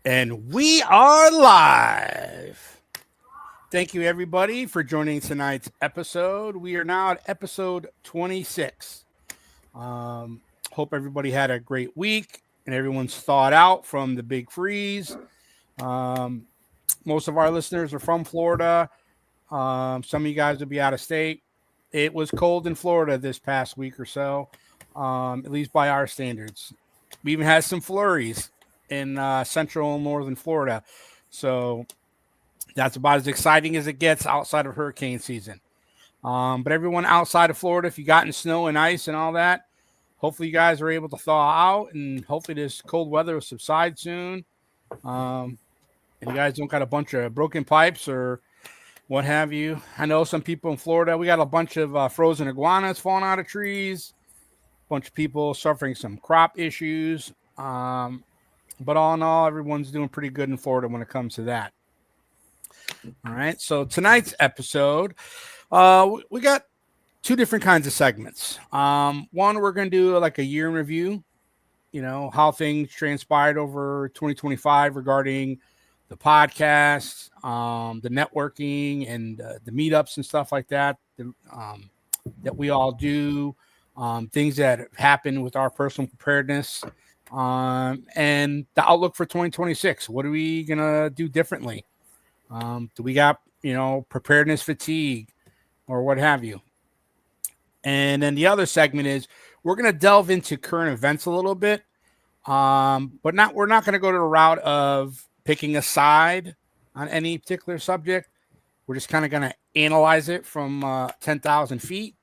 And we are live. Thank you, everybody, for joining tonight's episode. We are now at episode 26. Hope everybody had a great week and everyone's thawed out from the big freeze. Um, Most of our listeners are from Florida. Some of you guys will be out of state. It was cold in Florida this past week or so, at least by our standards. We even had some flurries in central and northern Florida. So that's about as exciting as it gets outside of hurricane season. But everyone outside of Florida, if you got in snow and ice and all that, hopefully you guys are able to thaw out and hopefully this cold weather will subside soon. And you guys don't got a bunch of broken pipes or what have you. I know some people in Florida, we got a bunch of frozen iguanas falling out of trees, a bunch of people suffering some crop issues. But all in all, everyone's doing pretty good in Florida when it comes to that. All right. So tonight's episode, we got two different kinds of segments. One, we're going to do like a year in review, how things transpired over 2025 regarding the podcast, the networking, and the meetups and stuff like that that we all do, things that have happened with our personal preparedness, and the outlook for 2026. What are we going to do differently? Do we got, preparedness fatigue or what have you? And then the other segment is we're going to delve into current events a little bit, but we're not going to go to the route of picking a side on any particular subject. We're just kind of going to analyze it from 10,000 feet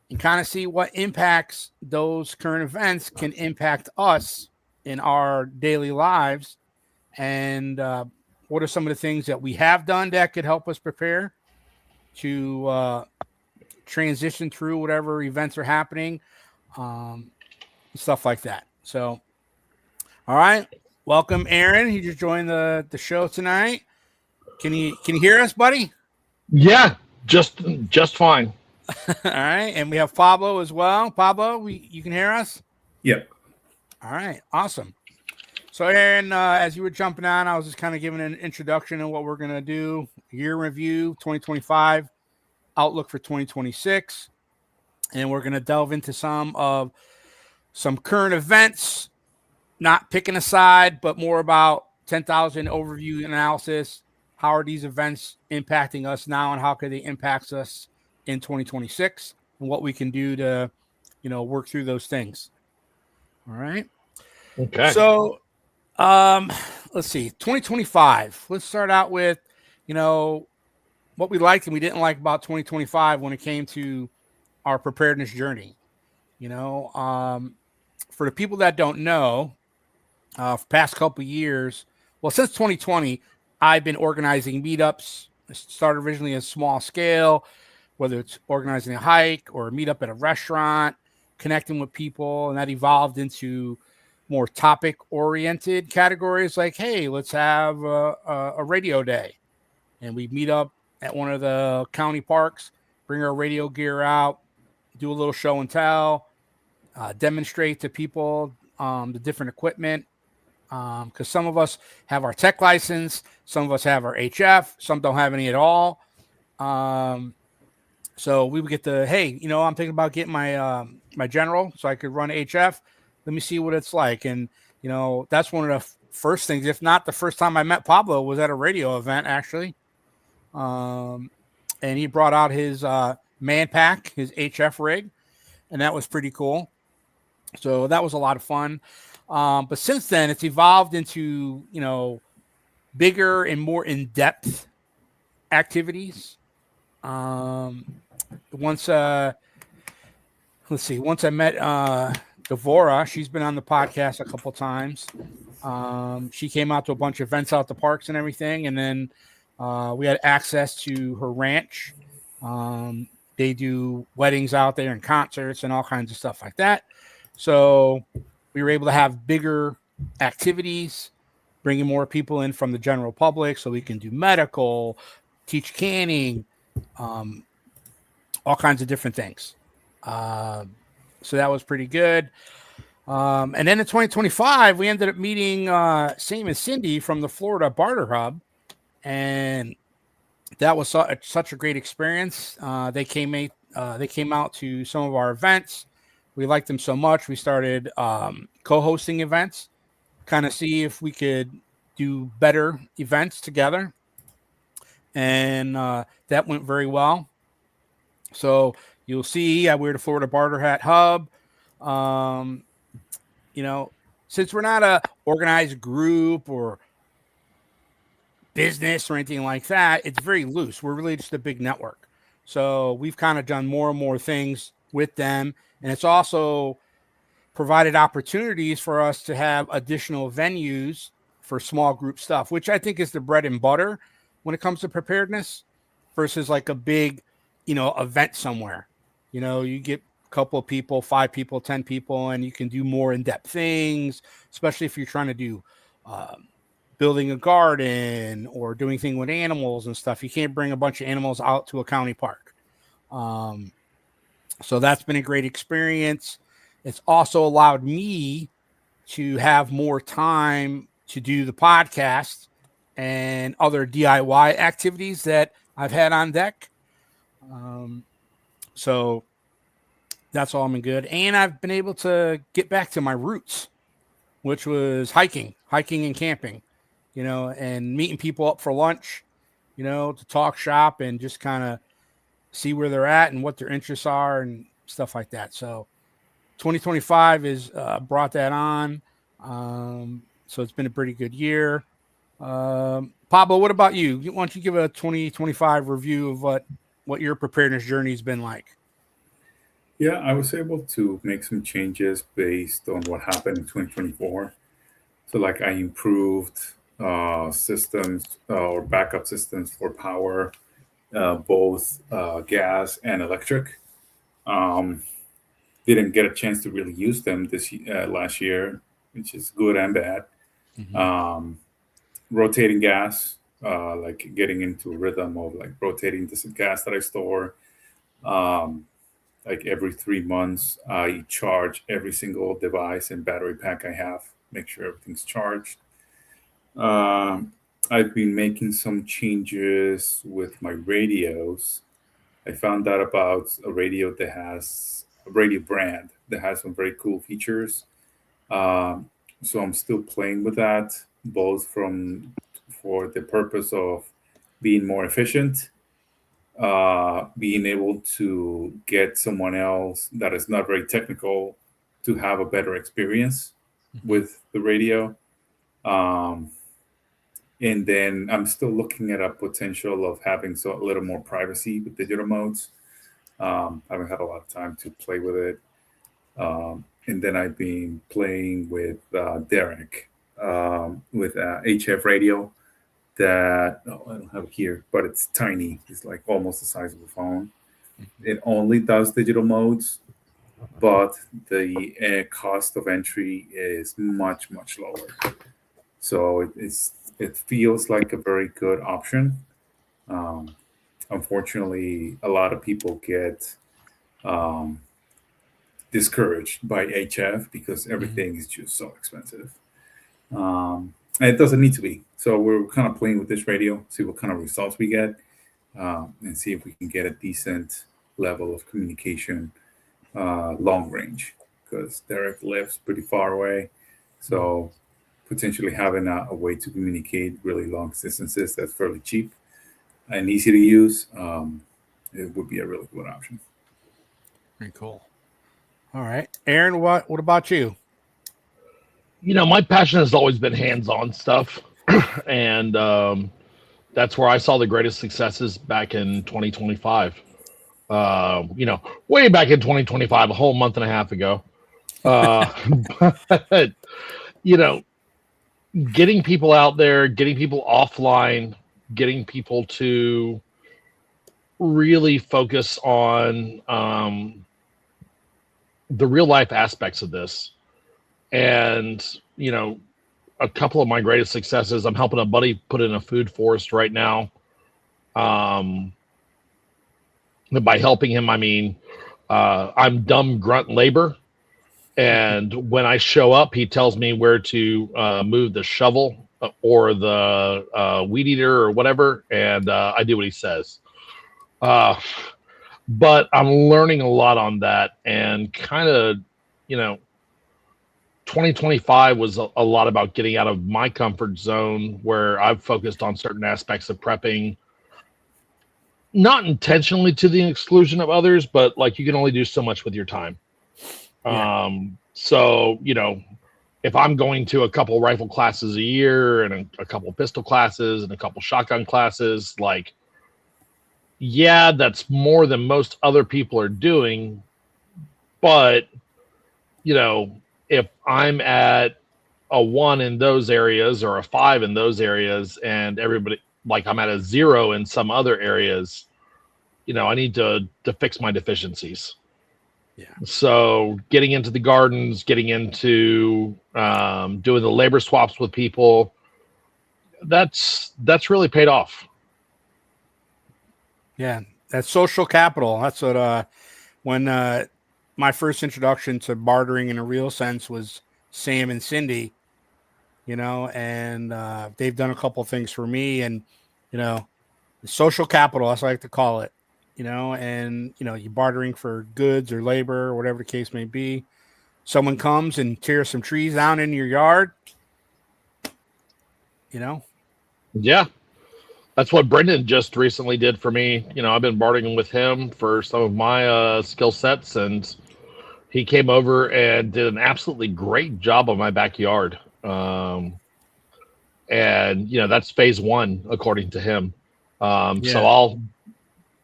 and kind of see what impacts those current events can impact us in our daily lives, and what are some of the things that we have done that could help us prepare to transition through whatever events are happening, stuff like that. So, all right, welcome, Aaron. He just joined the show tonight. Can you hear us, buddy? Yeah, just fine. All right, and we have Pablo as well. Pablo, you can hear us? Yep. All right, awesome. So, Aaron, as you were jumping on, I was just kind of giving an introduction of what we're going to do. Year review, 2025, outlook for 2026. And we're going to delve into some current events, not picking a side, but more about 10,000 overview analysis. How are these events impacting us now, and how could they impact us in 2026, and what we can do to, work through those things. All right. Okay. So, let's see, 2025. Let's start out with, what we liked and we didn't like about 2025 when it came to our preparedness journey. For the people that don't know, for the past couple of years, well, since 2020, I've been organizing meetups. I started originally as small scale, whether it's organizing a hike or a meetup at a restaurant, connecting with people, and that evolved into more topic-oriented categories like, hey, let's have a radio day. And we meet up at one of the county parks, bring our radio gear out, do a little show and tell, demonstrate to people the different equipment. Because some of us have our tech license, some of us have our HF, some don't have any at all. So we would get the, hey, I'm thinking about getting my my general so I could run HF. Let me see what it's like. And, that's one of the first things, if not the first time I met Pablo, was at a radio event, actually. And he brought out his man pack, his HF rig, and that was pretty cool. So that was a lot of fun. But since then, it's evolved into, bigger and more in-depth activities. Once I met Devora, she's been on the podcast a couple times. She came out to a bunch of events out the parks and everything, and then we had access to her ranch. They do weddings out there and concerts and all kinds of stuff like that. So we were able to have bigger activities, bringing more people in from the general public, so we can do medical, teach canning, all kinds of different things. So that was pretty good. And then in 2025, we ended up meeting Sam and Cindy from the Florida Barter Hub, and that was such a great experience. They came out to some of our events. We liked them so much. We started co-hosting events, kind of see if we could do better events together, and that went very well. So you'll see we're the Florida Barter Hat Hub. Um, since we're not a organized group or business or anything like that, it's very loose. We're really just a big network. So we've kind of done more and more things with them. And it's also provided opportunities for us to have additional venues for small group stuff, which I think is the bread and butter when it comes to preparedness versus like a big, event somewhere. You get a couple of people, 5 people, 10 people, and you can do more in-depth things, especially if you're trying to do building a garden or doing things with animals and stuff. You can't bring a bunch of animals out to a county park. So that's been a great experience. It's also allowed me to have more time to do the podcast and other DIY activities that I've had on deck. So that's all been good. And I've been able to get back to my roots, which was hiking and camping, and meeting people up for lunch, to talk shop and just kind of see where they're at and what their interests are and stuff like that. So 2025 is brought that on. So it's been a pretty good year. Pablo, what about you? Why don't you give a 2025 review of what your preparedness journey has been like? Yeah, I was able to make some changes based on what happened in 2024. So, like, I improved systems or backup systems for power, both gas and electric. Um, didn't get a chance to really use them last year, which is good and bad. Mm-hmm. Rotating gas, like getting into a rhythm of like rotating this gas that I store. Like every 3 months, I charge every single device and battery pack I have, make sure everything's charged. I've been making some changes with my radios. I found out about a radio brand that has some very cool features. So I'm still playing with that, both for the purpose of being more efficient, being able to get someone else that is not very technical to have a better experience with the radio. And then I'm still looking at a potential of having a little more privacy with digital modes. I haven't had a lot of time to play with it. And then I've been playing with Derek with HF radio that I don't have it here, but it's tiny. It's like almost the size of a phone. It only does digital modes, but the cost of entry is much, much lower. So it feels like a very good option. Unfortunately, a lot of people get discouraged by HF because everything is just so expensive. And it doesn't need to be. So we're kind of playing with this radio, see what kind of results we get, and see if we can get a decent level of communication long range, because Derek lives pretty far away. So potentially having a way to communicate really long distances that's fairly cheap and easy to use, it would be a really good option. Very cool. All right, Aaron, what about you? My passion has always been hands-on stuff, and that's where I saw the greatest successes back in 2025. Way back in 2025, a whole month and a half ago. But getting people out there, getting people offline, getting people to really focus on the real life aspects of this. And, a couple of my greatest successes, I'm helping a buddy put in a food forest right now. By helping him, I mean, I'm dumb grunt labor. And when I show up, he tells me where to move the shovel or the weed eater or whatever, and I do what he says. But I'm learning a lot on that, and kind of, 2025 was a lot about getting out of my comfort zone where I've focused on certain aspects of prepping, not intentionally to the exclusion of others, but like you can only do so much with your time. Yeah. So, if I'm going to a couple rifle classes a year and a couple pistol classes and a couple shotgun classes, like, yeah, that's more than most other people are doing. But, if I'm at a 1 in those areas or a 5 in those areas and everybody, like I'm at a 0 in some other areas, I need to fix my deficiencies. Yeah. So getting into the gardens, getting into doing the labor swaps with people, that's really paid off. Yeah, that's social capital. That's what when my first introduction to bartering in a real sense was Sam and Cindy, and they've done a couple of things for me, and social capital, that's what I like to call it, and you're bartering for goods or labor or whatever the case may be. Someone comes and tears some trees down in your yard, Yeah. That's what Brendan just recently did for me. I've been bartering with him for some of my skill sets, and he came over and did an absolutely great job on my backyard. And that's phase 1, according to him. So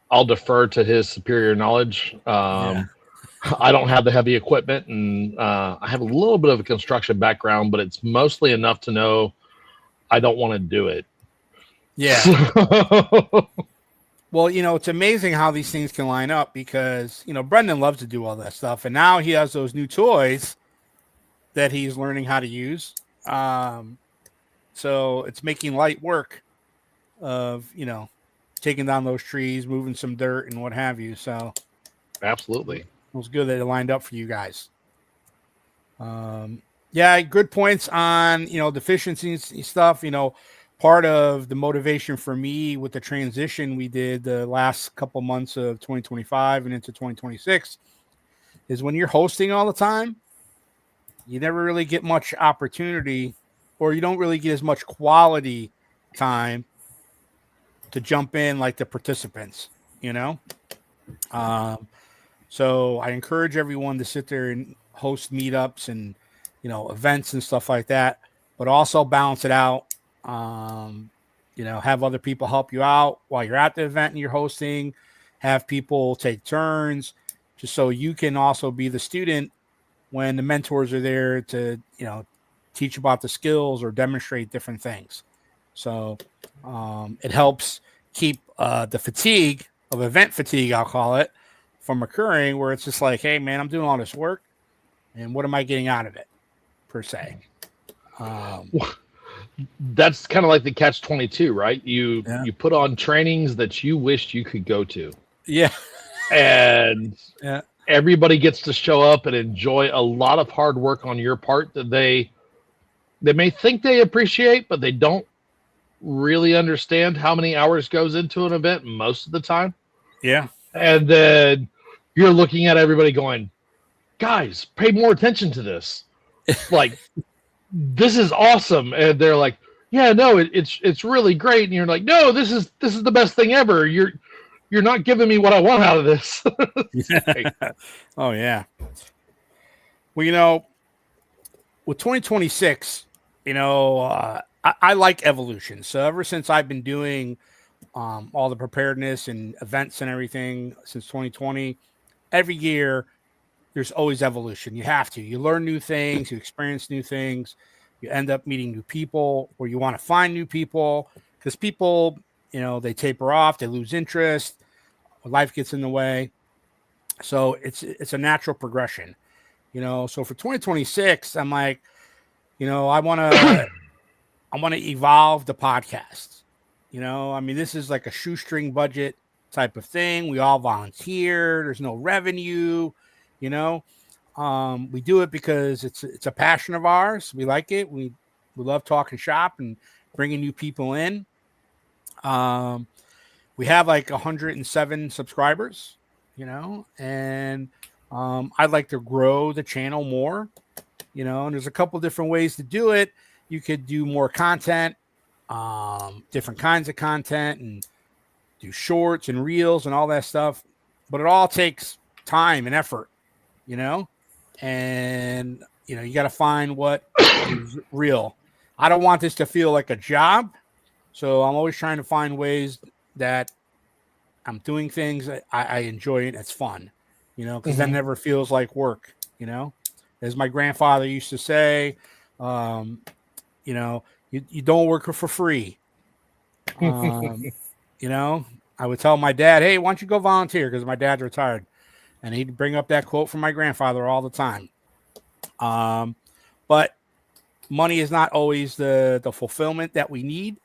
I'll defer to his superior knowledge. I don't have the heavy equipment, and I have a little bit of a construction background, but it's mostly enough to know I don't want to do it. Yeah. Well, it's amazing how these things can line up because, Brendan loves to do all that stuff. And now he has those new toys that he's learning how to use. So it's making light work of, taking down those trees, moving some dirt and what have you. So Absolutely. It was good that it lined up for you guys. Yeah, good points on, deficiencies and stuff. Part of the motivation for me with the transition we did the last couple months of 2025 and into 2026 is when you're hosting all the time, you never really get much opportunity, or you don't really get as much quality time to jump in like the participants, So I encourage everyone to sit there and host meetups and, events and stuff like that, but also balance it out. Have other people help you out while you're at the event and you're hosting, have people take turns just so you can also be the student when the mentors are there to, teach about the skills or demonstrate different things. So it helps keep the fatigue of event fatigue, I'll call it, from occurring, where it's just like, hey man, I'm doing all this work and what am I getting out of it per se? That's kind of like the catch-22, right? You put on trainings that you wished you could go to. Yeah. And everybody gets to show up and enjoy a lot of hard work on your part that they may think they appreciate, but they don't really understand how many hours goes into an event most of the time. Yeah. And then you're looking at everybody going, guys, pay more attention to this. Like, this is awesome. And they're like, yeah, no, it's really great. And you're like, no, this is the best thing ever. You're not giving me what I want out of this. Oh yeah. Well, with 2026, I like evolution. So ever since I've been doing all the preparedness and events and everything since 2020, every year there's always evolution. You have to. You learn new things, you experience new things, you end up meeting new people, or you want to find new people because people, they taper off, they lose interest, life gets in the way. So it's a natural progression, So for 2026, I'm like, I want to evolve the podcast. This is like a shoestring budget type of thing. We all volunteer. There's no revenue, We do it because it's a passion of ours. We like it. We love talking shop and bringing new people in. We have like 107 subscribers, and I'd like to grow the channel more, and there's a couple different ways to do it. You could do more content, different kinds of content, and do shorts and reels and all that stuff. But it all takes time and effort, and you got to find what is real. I don't want this to feel like a job, so I'm always trying to find ways that I'm doing things that I enjoy it. It's fun, because that never feels like work, as my grandfather used to say, you don't work for free. I would tell my dad, hey, why don't you go volunteer? Because my dad's retired. And he'd bring up that quote from my grandfather all the time. But money is not always the fulfillment that we need.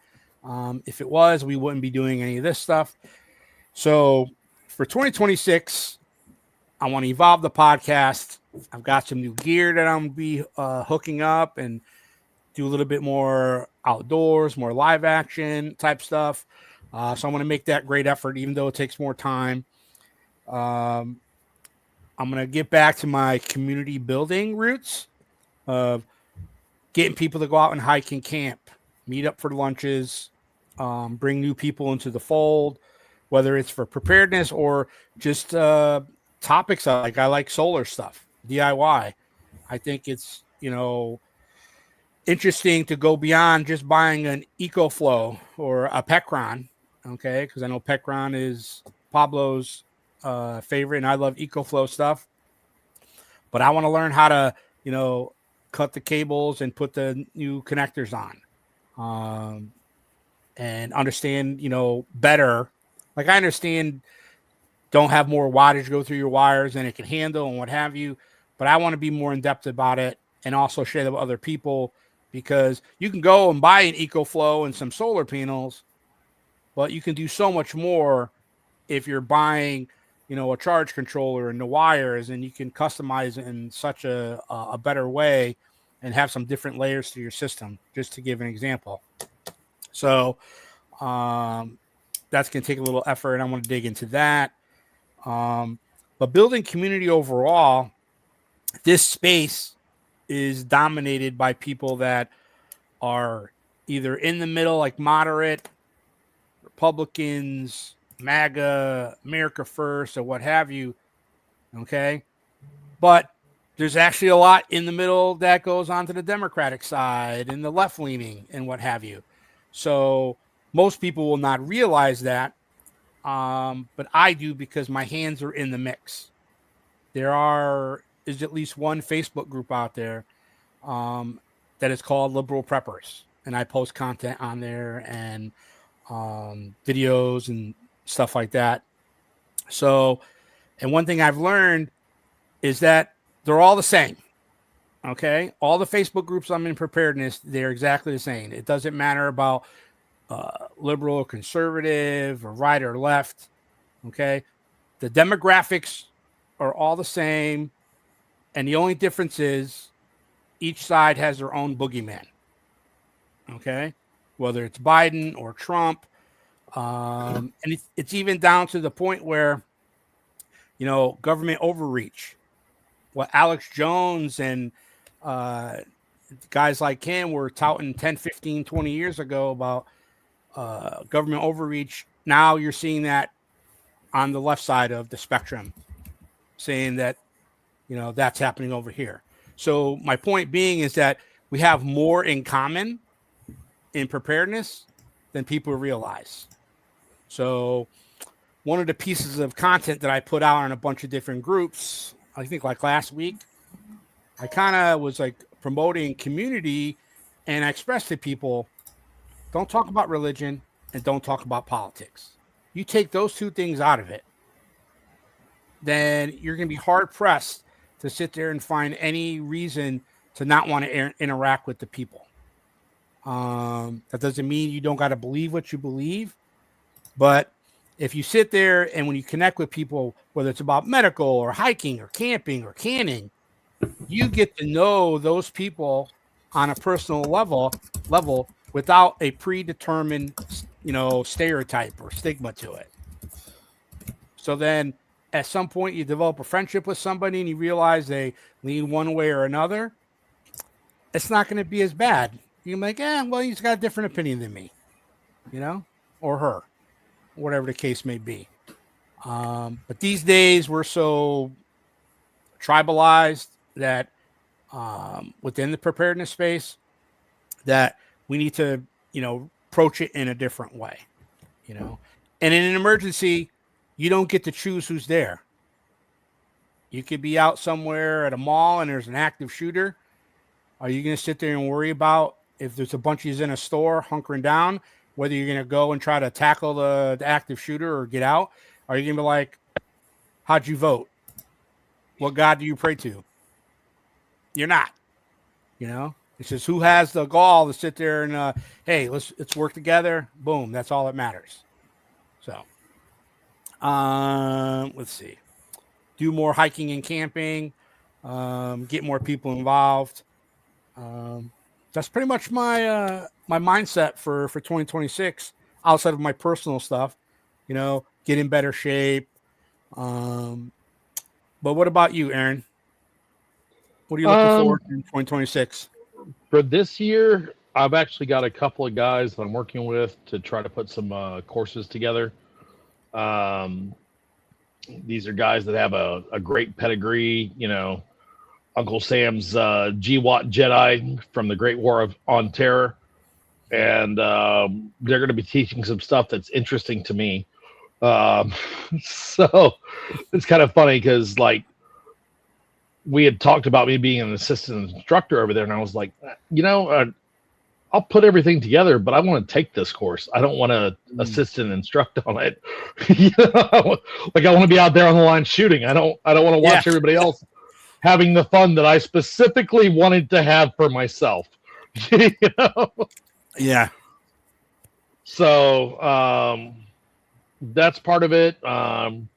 If it was, we wouldn't be doing any of this stuff. So for 2026, I want to evolve the podcast. I've got some new gear that I'm going to be hooking up and do a little bit more outdoors, more live action type stuff. So I want to make that great effort, even though it takes more time. I'm going to get back to my community building roots of getting people to go out and hike and camp, meet up for lunches, bring new people into the fold, whether it's for preparedness or just topics like I like solar stuff, DIY. I think it's, interesting to go beyond just buying an EcoFlow or a Pecron, okay? Because I know Pecron is Pablo's favorite, and I love EcoFlow stuff. But I want to learn how to, cut the cables and put the new connectors on, and understand, better. Like I understand, don't have more wattage go through your wires than it can handle and what have you. But I want to be more in depth about it and also share that with other people, because you can go and buy an EcoFlow and some solar panels, but you can do so much more if you're buying, a charge controller and the wires, and you can customize it in such a better way and have some different layers to your system, just to give an example. So that's going to take a little effort, and I want to dig into that. But building community overall, this space is dominated by people that are either in the middle, like moderate, Republicans, MAGA, America First, or what have you. Okay. But there's actually a lot in the middle that goes on to the Democratic side and the left leaning and what have you. So most people will not realize that. But I do, because my hands are in the mix. There is at least one Facebook group out there that is called Liberal Preppers. And I post content on there and videos and stuff like that. So, and one thing I've learned is that they're all the same. Okay. All the Facebook groups I'm in preparedness, they're exactly the same. It doesn't matter about liberal or conservative or right or left. Okay. The demographics are all the same. And the only difference is each side has their own boogeyman. Okay. Whether it's Biden or Trump. And it's even down to the point where, government overreach. What Alex Jones and guys like him were touting 10, 15, 20 years ago about government overreach. Now you're seeing that on the left side of the spectrum, saying that, that's happening over here. So my point being is that we have more in common in preparedness than people realize. So one of the pieces of content that I put out on a bunch of different groups, I think like last week, I kind of was like promoting community, and I expressed to people, don't talk about religion and don't talk about politics. You take those two things out of it, then you're going to be hard pressed to sit there and find any reason to not want to interact with the people. That doesn't mean you don't got to believe what you believe. But if you sit there and when you connect with people, whether it's about medical or hiking or camping or canning, you get to know those people on a personal level without a predetermined, stereotype or stigma to it. So then at some point you develop a friendship with somebody and you realize they lean one way or another. It's not going to be as bad. You're like, well, he's got a different opinion than me, or her, whatever the case may be. But these days we're so tribalized that within the preparedness space that we need to, approach it in a different way, And in an emergency, you don't get to choose who's there. You could be out somewhere at a mall and there's an active shooter. Are you going to sit there and worry about if there's a bunch of you in a store hunkering down, whether you're going to go and try to tackle the active shooter or get out? Are you going to be like, how'd you vote? What God do you pray to? You're not, It's just who has the gall to sit there and, hey, let's work together. Boom. That's all that matters. So, let's see. Do more hiking and camping. Get more people involved. That's pretty much my my mindset for 2026. Outside of my personal stuff, get in better shape. But what about you, Aaron? What are you looking forward to in 2026? For this year, I've actually got a couple of guys that I'm working with to try to put some courses together. These are guys that have a great pedigree, Uncle Sam's GWAT Jedi from the Great War on Terror. And they're going to be teaching some stuff that's interesting to me. So it's kind of funny because, like, we had talked about me being an assistant instructor over there, and I was like, I'll put everything together, but I want to take this course. I don't want to assist and instruct on it. Like, I want to be out there on the line shooting. I don't want to watch everybody else having the fun that I specifically wanted to have for myself. Yeah. So that's part of it. One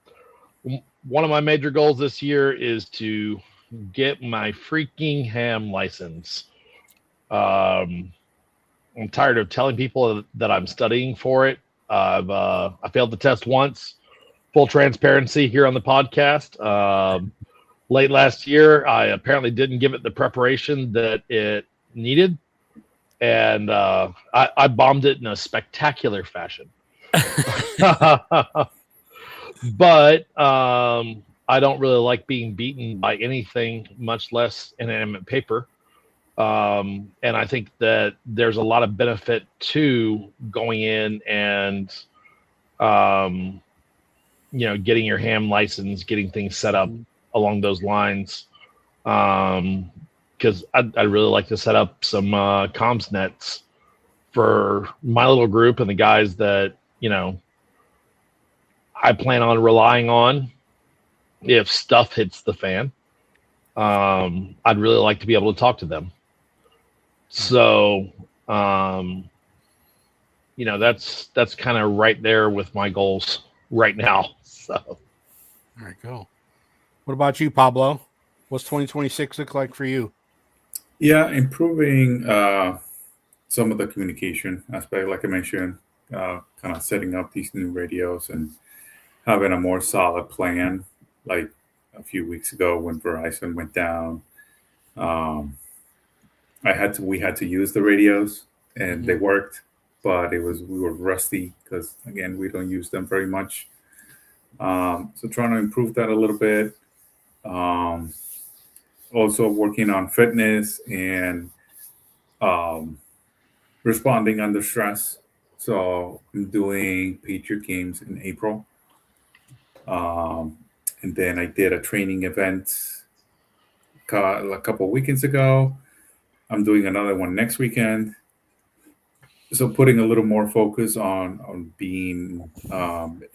of my major goals this year is to get my freaking ham license. I'm tired of telling people that I'm studying for it. I failed the test once. Full transparency here on the podcast. Late last year, I apparently didn't give it the preparation that it needed, and I bombed it in a spectacular fashion. But I don't really like being beaten by anything, much less inanimate paper. And I think that there's a lot of benefit to going in and, getting your ham license, getting things set up along those lines. Because I'd really like to set up some comms nets for my little group and the guys that, I plan on relying on if stuff hits the fan. I'd really like to be able to talk to them. So, that's kind of right there with my goals right now. So, all right, go. What about you, Pablo? What's 2026 look like for you? Yeah, improving some of the communication aspect, like I mentioned, kind of setting up these new radios and having a more solid plan. Like a few weeks ago when Verizon went down, we had to use the radios and they worked, but we were rusty because, again, we don't use them very much. So trying to improve that a little bit. Also working on fitness and responding under stress. So I'm doing Patriot games in April. And then I did a training event a couple of weekends ago. I'm doing another one next weekend. So putting a little more focus on being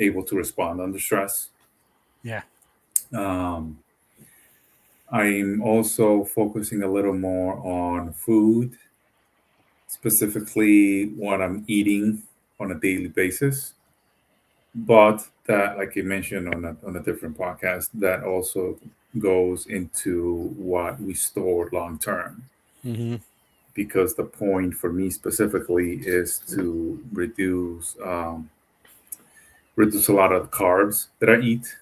able to respond under stress. Yeah. I'm also focusing a little more on food, specifically what I'm eating on a daily basis. But that, like you mentioned on a different podcast, that also goes into what we store long term. Mm-hmm. Because the point for me specifically is to reduce a lot of the carbs that I eat,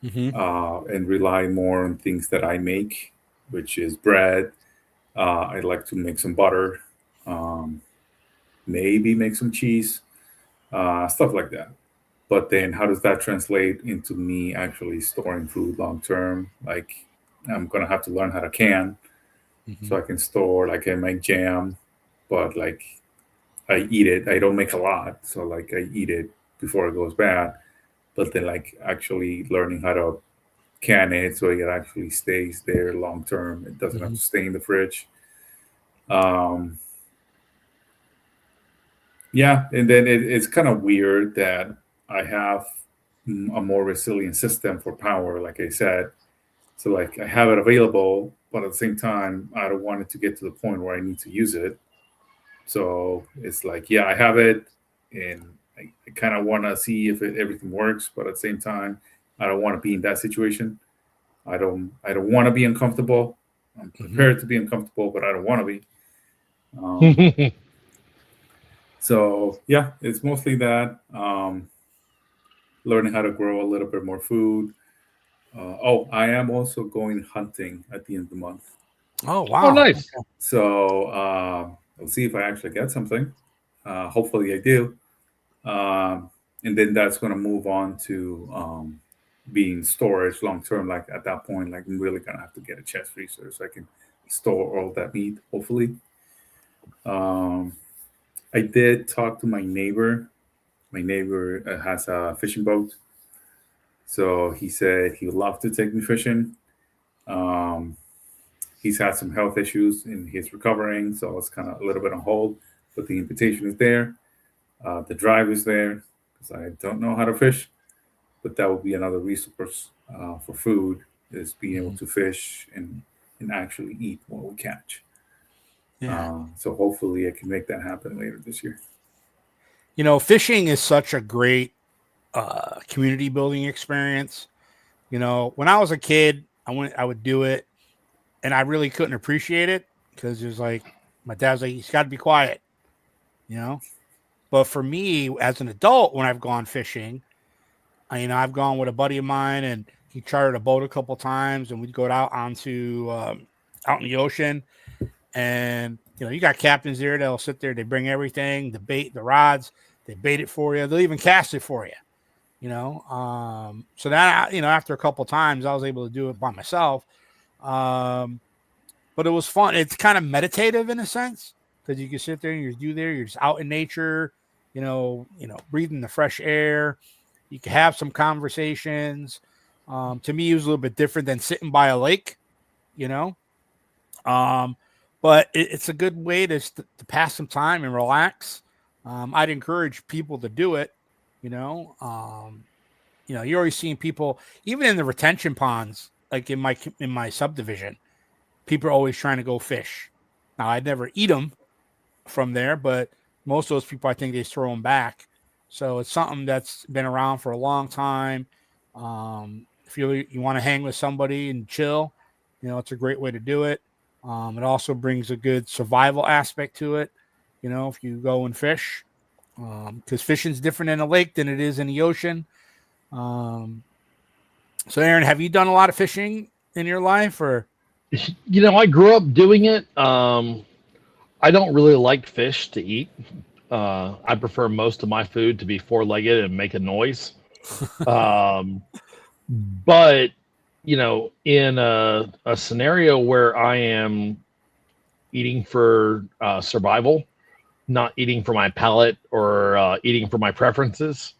Mm-hmm. and rely more on things that I make, which is bread. I like to make some butter, um, maybe make some cheese, stuff like that. But then, how does that translate into me actually storing food long term? Like, I'm gonna have to learn how to can, Mm-hmm. so I can store. Like, I make jam, but like I eat it. I don't make a lot, so like I eat it before it goes bad. But then, like, actually learning how to can it so it actually stays there long term. It doesn't have Mm-hmm. to stay in the fridge. Um, yeah, and then it's kind of weird that I have a more resilient system for power, like I said. So like I have it available, but at the same time, I don't want it to get to the point where I need to use it. So it's like, yeah, I have it, and I kind of want to see if everything works, but at the same time, I don't want to be in that situation. I don't want to be uncomfortable. I'm Mm-hmm. prepared to be uncomfortable, but I don't want to be. Um, so yeah, it's mostly that. Learning how to grow a little bit more food. I am also going hunting at the end of the month. Oh Oh, wow. nice. So I'll see if I actually get something. Hopefully I do. And then that's going to move on to being storage long term. Like at that point, like I'm really going to have to get a chest freezer so I can store all that meat, hopefully. Um, I did talk to my neighbor. My neighbor has a fishing boat. So he said he would love to take me fishing. Um, he's had some health issues and he's recovering. So it's kind of a little bit on hold. But the invitation is there. The drive is there because I don't know how to fish. But that would be another resource for food, is being able Mm-hmm. to fish and actually eat what we catch. Yeah. So hopefully I can make that happen later this year. You know, fishing is such a great community building experience. You know, when I was a kid, I would do it, and I really couldn't appreciate it because it was like my dad's like, "He's got to be quiet," you know. But for me, as an adult, when I've gone fishing, I've gone with a buddy of mine, and he chartered a boat a couple times, and we'd go out in the ocean, and you got captains there that'll sit there, they bring everything, the bait, the rods, they bait it for you, they'll even cast it for you. So that after a couple times, I was able to do it by myself. But it was fun. It's kind of meditative in a sense because you can sit there and you're just out in nature, breathing the fresh air. You can have some conversations. To me, it was a little bit different than sitting by a lake, you know. But it's a good way to pass some time and relax. I'd encourage people to do it. You know, you're always seeing people, even in the retention ponds, like in my subdivision, people are always trying to go fish. Now, I'd never eat them from there, but most of those people, I think they throw them back. So it's something that's been around for a long time. If you want to hang with somebody and chill, it's a great way to do it. It also brings a good survival aspect to it. If you go and fish, because fishing's different in a lake than it is in the ocean. So Aaron, have you done a lot of fishing in your life, or? I grew up doing it. I don't really like fish to eat. I prefer most of my food to be four-legged and make a noise. Um, but in a scenario where I am eating for survival, not eating for my palate or eating for my preferences,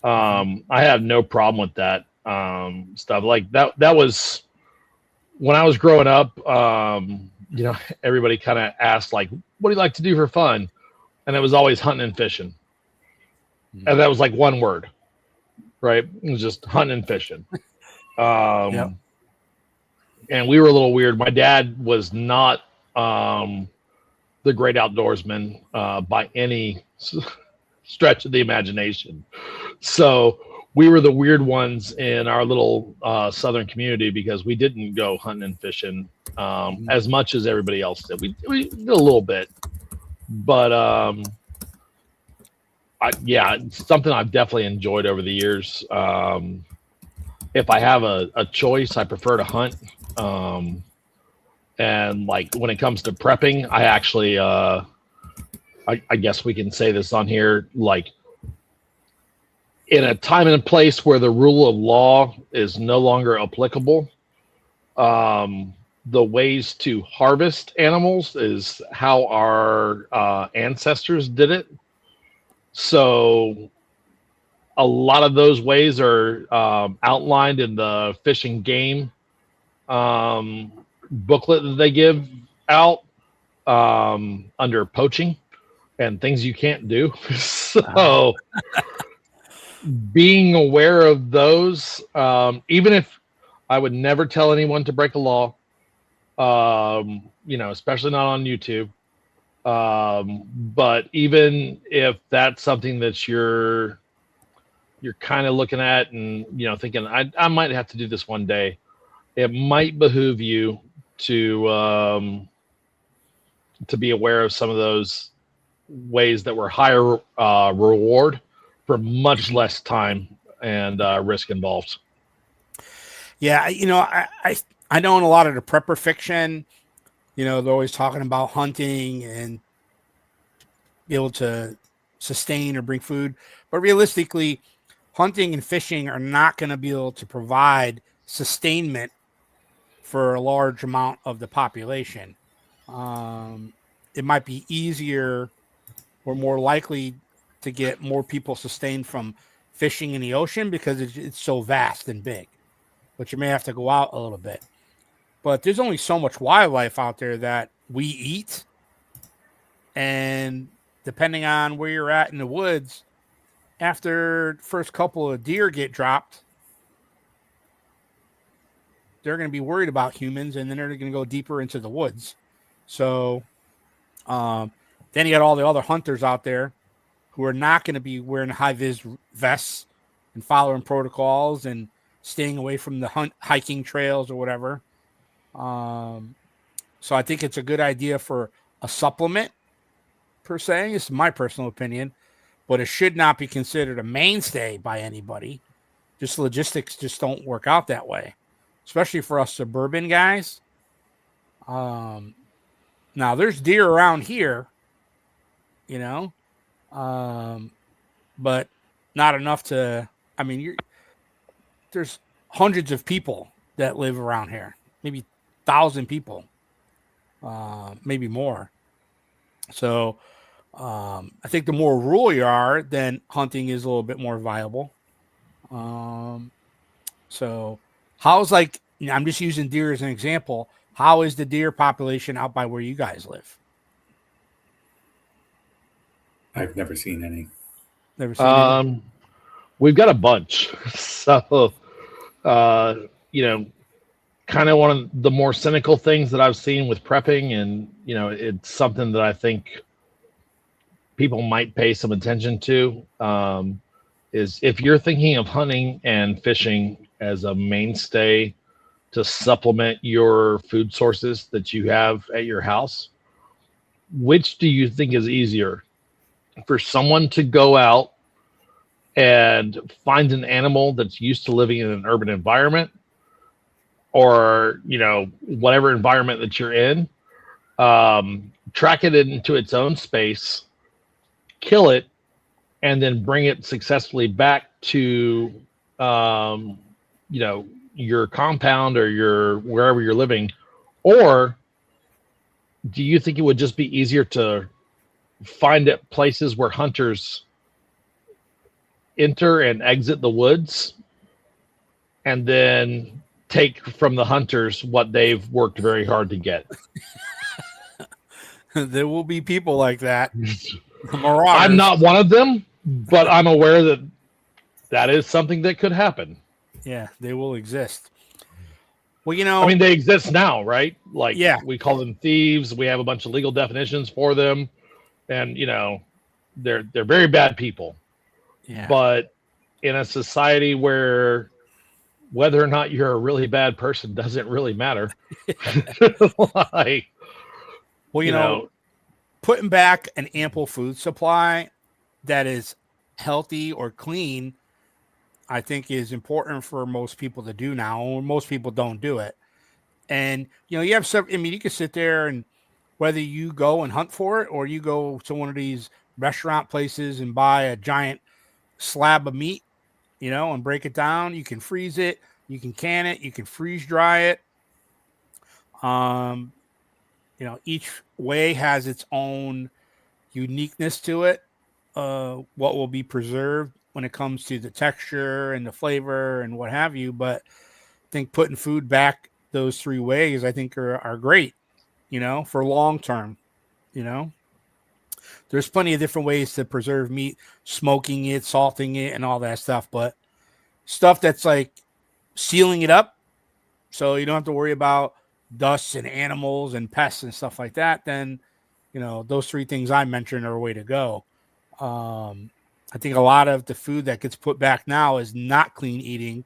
I have no problem with that stuff. Like that was when I was growing up. Everybody kind of asked, like, what do you like to do for fun? And it was always hunting and fishing. And that was like one word, right? It was just hunting and fishing. Yep. And we were a little weird. My dad was not the great outdoorsman by any stretch of the imagination. So we were the weird ones in our little southern community because we didn't go hunting and fishing as much as everybody else did. We did a little bit, but it's something I've definitely enjoyed over the years. If I have a choice, I prefer to hunt. And like when it comes to prepping, I actually, I guess we can say this on here, like in a time and a place where the rule of law is no longer applicable, the ways to harvest animals is how our ancestors did it. So a lot of those ways are outlined in the Fish and Game booklet that they give out under poaching and things you can't do. So being aware of those, even if I would never tell anyone to break a law, especially not on YouTube. But even if that's something that you're kind of looking at and, thinking, I might have to do this one day, it might behoove you to be aware of some of those ways that were higher reward for much less time and risk involved. Yeah, I know in a lot of the prepper fiction, they're always talking about hunting and be able to sustain or bring food. But realistically, hunting and fishing are not going to be able to provide sustainment for a large amount of the population. It might be easier or more likely to get more people sustained from fishing in the ocean because it's so vast and big. But you may have to go out a little bit. But there's only so much wildlife out there that we eat. And depending on where you're at in the woods, after the first couple of deer get dropped, they're going to be worried about humans, and then they're going to go deeper into the woods. So then you got all the other hunters out there who are not going to be wearing high-vis vests and following protocols and staying away from the hiking trails or whatever. So I think it's a good idea for a supplement, per se. It's my personal opinion, but it should not be considered a mainstay by anybody. Just logistics just don't work out that way, especially for us suburban guys. Now there's deer around here, but not enough to, there's hundreds of people that live around here, maybe 1,000 people, maybe more. So I think the more rural you are, then hunting is a little bit more viable. So how's I'm just using deer as an example. How is the deer population out by where you guys live? I've never seen any. Never seen any? We've got a bunch. So, kind of one of the more cynical things that I've seen with prepping, and, it's something that I think people might pay some attention to, is if you're thinking of hunting and fishing as a mainstay to supplement your food sources that you have at your house, which do you think is easier? For someone to go out and find an animal that's used to living in an urban environment, or, whatever environment that you're in, track it into its own space, kill it, and then bring it successfully back to, your compound or wherever you're living? Or do you think it would just be easier to find it places where hunters enter and exit the woods, and then take from the hunters what they've worked very hard to get? There will be people like that. I'm not one of them, but I'm aware that that is something that could happen. Yeah, they will exist. Well, they exist now, right? Yeah. We call them thieves. We have a bunch of legal definitions for them, and they're very bad people. Yeah. But in a society where whether or not you're a really bad person doesn't really matter. Like, Well, you know, putting back an ample food supply that is healthy or clean, I think is important for most people to do now. Most people don't do it. And, you have some, I mean, you can sit there and whether you go and hunt for it or you go to one of these restaurant places and buy a giant slab of meat, and break it down, you can freeze it, you can can it, you can freeze dry it. Um, each way has its own uniqueness to it. What will be preserved when it comes to the texture and the flavor and what have you. But I think putting food back those three ways, I think are great, for long term, there's plenty of different ways to preserve meat, smoking it, salting it, and all that stuff. But stuff that's like sealing it up so you don't have to worry about dust and animals and pests and stuff like that, then, those three things I mentioned are a way to go. I think a lot of the food that gets put back now is not clean eating,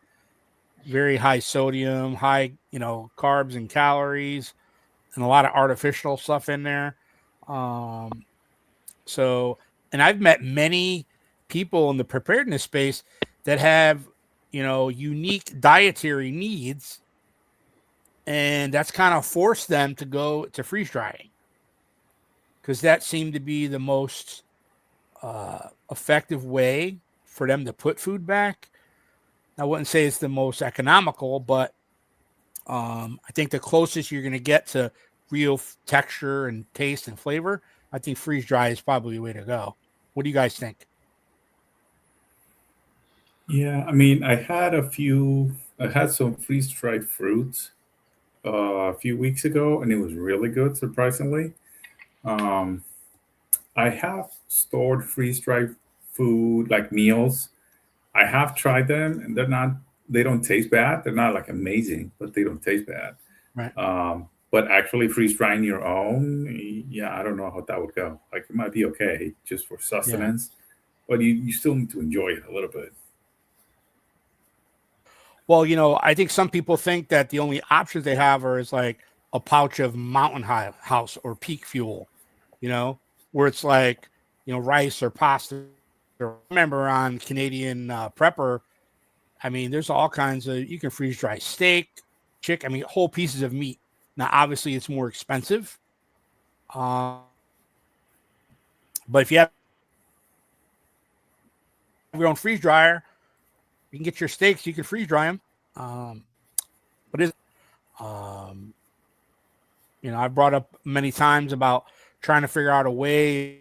very high sodium, high, carbs and calories, and a lot of artificial stuff in there. So, and I've met many people in the preparedness space that have, unique dietary needs, and that's kind of forced them to go to freeze drying because that seemed to be the most effective way for them to put food back. I wouldn't say it's the most economical, but I think the closest you're going to get to real texture and taste and flavor, I think freeze dry is probably the way to go. What do you guys think? Yeah, I mean, I had some freeze dried fruits a few weeks ago, and it was really good, surprisingly. Um, I have stored freeze dried food, like meals. I have tried them, and they don't taste bad. They're not like amazing, but they don't taste bad. Right. But actually freeze drying your own, yeah, I don't know how that would go. Like it might be okay just for Yeah. sustenance, but you still need to enjoy it a little bit. Well, I think some people think that the only options they have is like a pouch of Mountain House or Peak Fuel, where it's like, rice or pasta. I remember on Canadian Prepper, I mean, there's all kinds of, you can freeze dry steak, chicken, I mean, whole pieces of meat. Now, obviously, it's more expensive. But if you have your own freeze dryer, you can get your steaks, you can freeze dry them. But is I've brought up many times about trying to figure out a way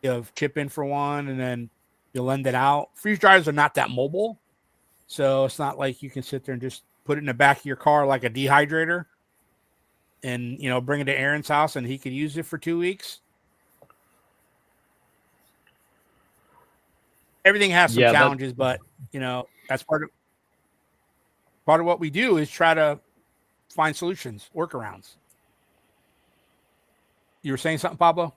of chip in for one and then you lend it out. Freeze dryers are not that mobile, so it's not like you can sit there and just put it in the back of your car like a dehydrator and bring it to Aaron's house and he could use it for 2 weeks. Everything has some challenges, but that's part of what we do is try to find solutions, workarounds. You were saying something, Pablo?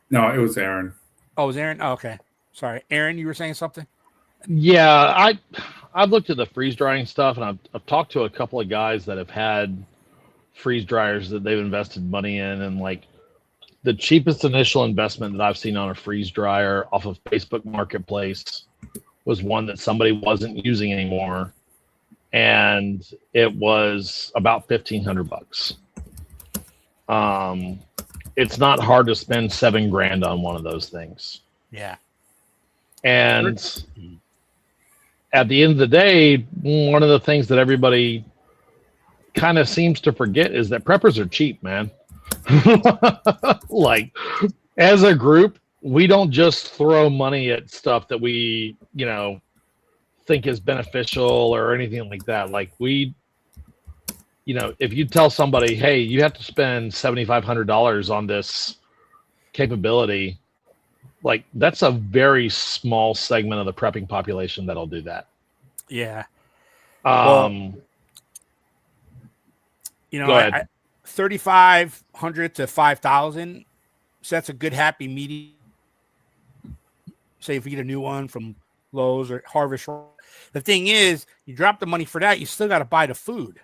No, it was Aaron. Oh, it was Aaron? Oh, okay. Sorry. Aaron, you were saying something? Yeah, I've looked at the freeze drying stuff, and I've talked to a couple of guys that have had freeze dryers that they've invested money in, and like the cheapest initial investment that I've seen on a freeze dryer off of Facebook Marketplace was one that somebody wasn't using anymore, and it was about $1,500. It's not hard to spend $7,000 on one of those things. Yeah. And at the end of the day, one of the things that everybody kind of seems to forget is that preppers are cheap, man. Like, as a group, we don't just throw money at stuff that we, think is beneficial or anything like that. Like if you tell somebody, hey, you have to spend $7,500 on this capability, like that's a very small segment of the prepping population that'll do that. Yeah. Go ahead. 3,500 to 5,000. So that's a good happy medium say if you get a new one from Lowe's or Harvest. The thing is, you drop the money for that, you still got to buy the food.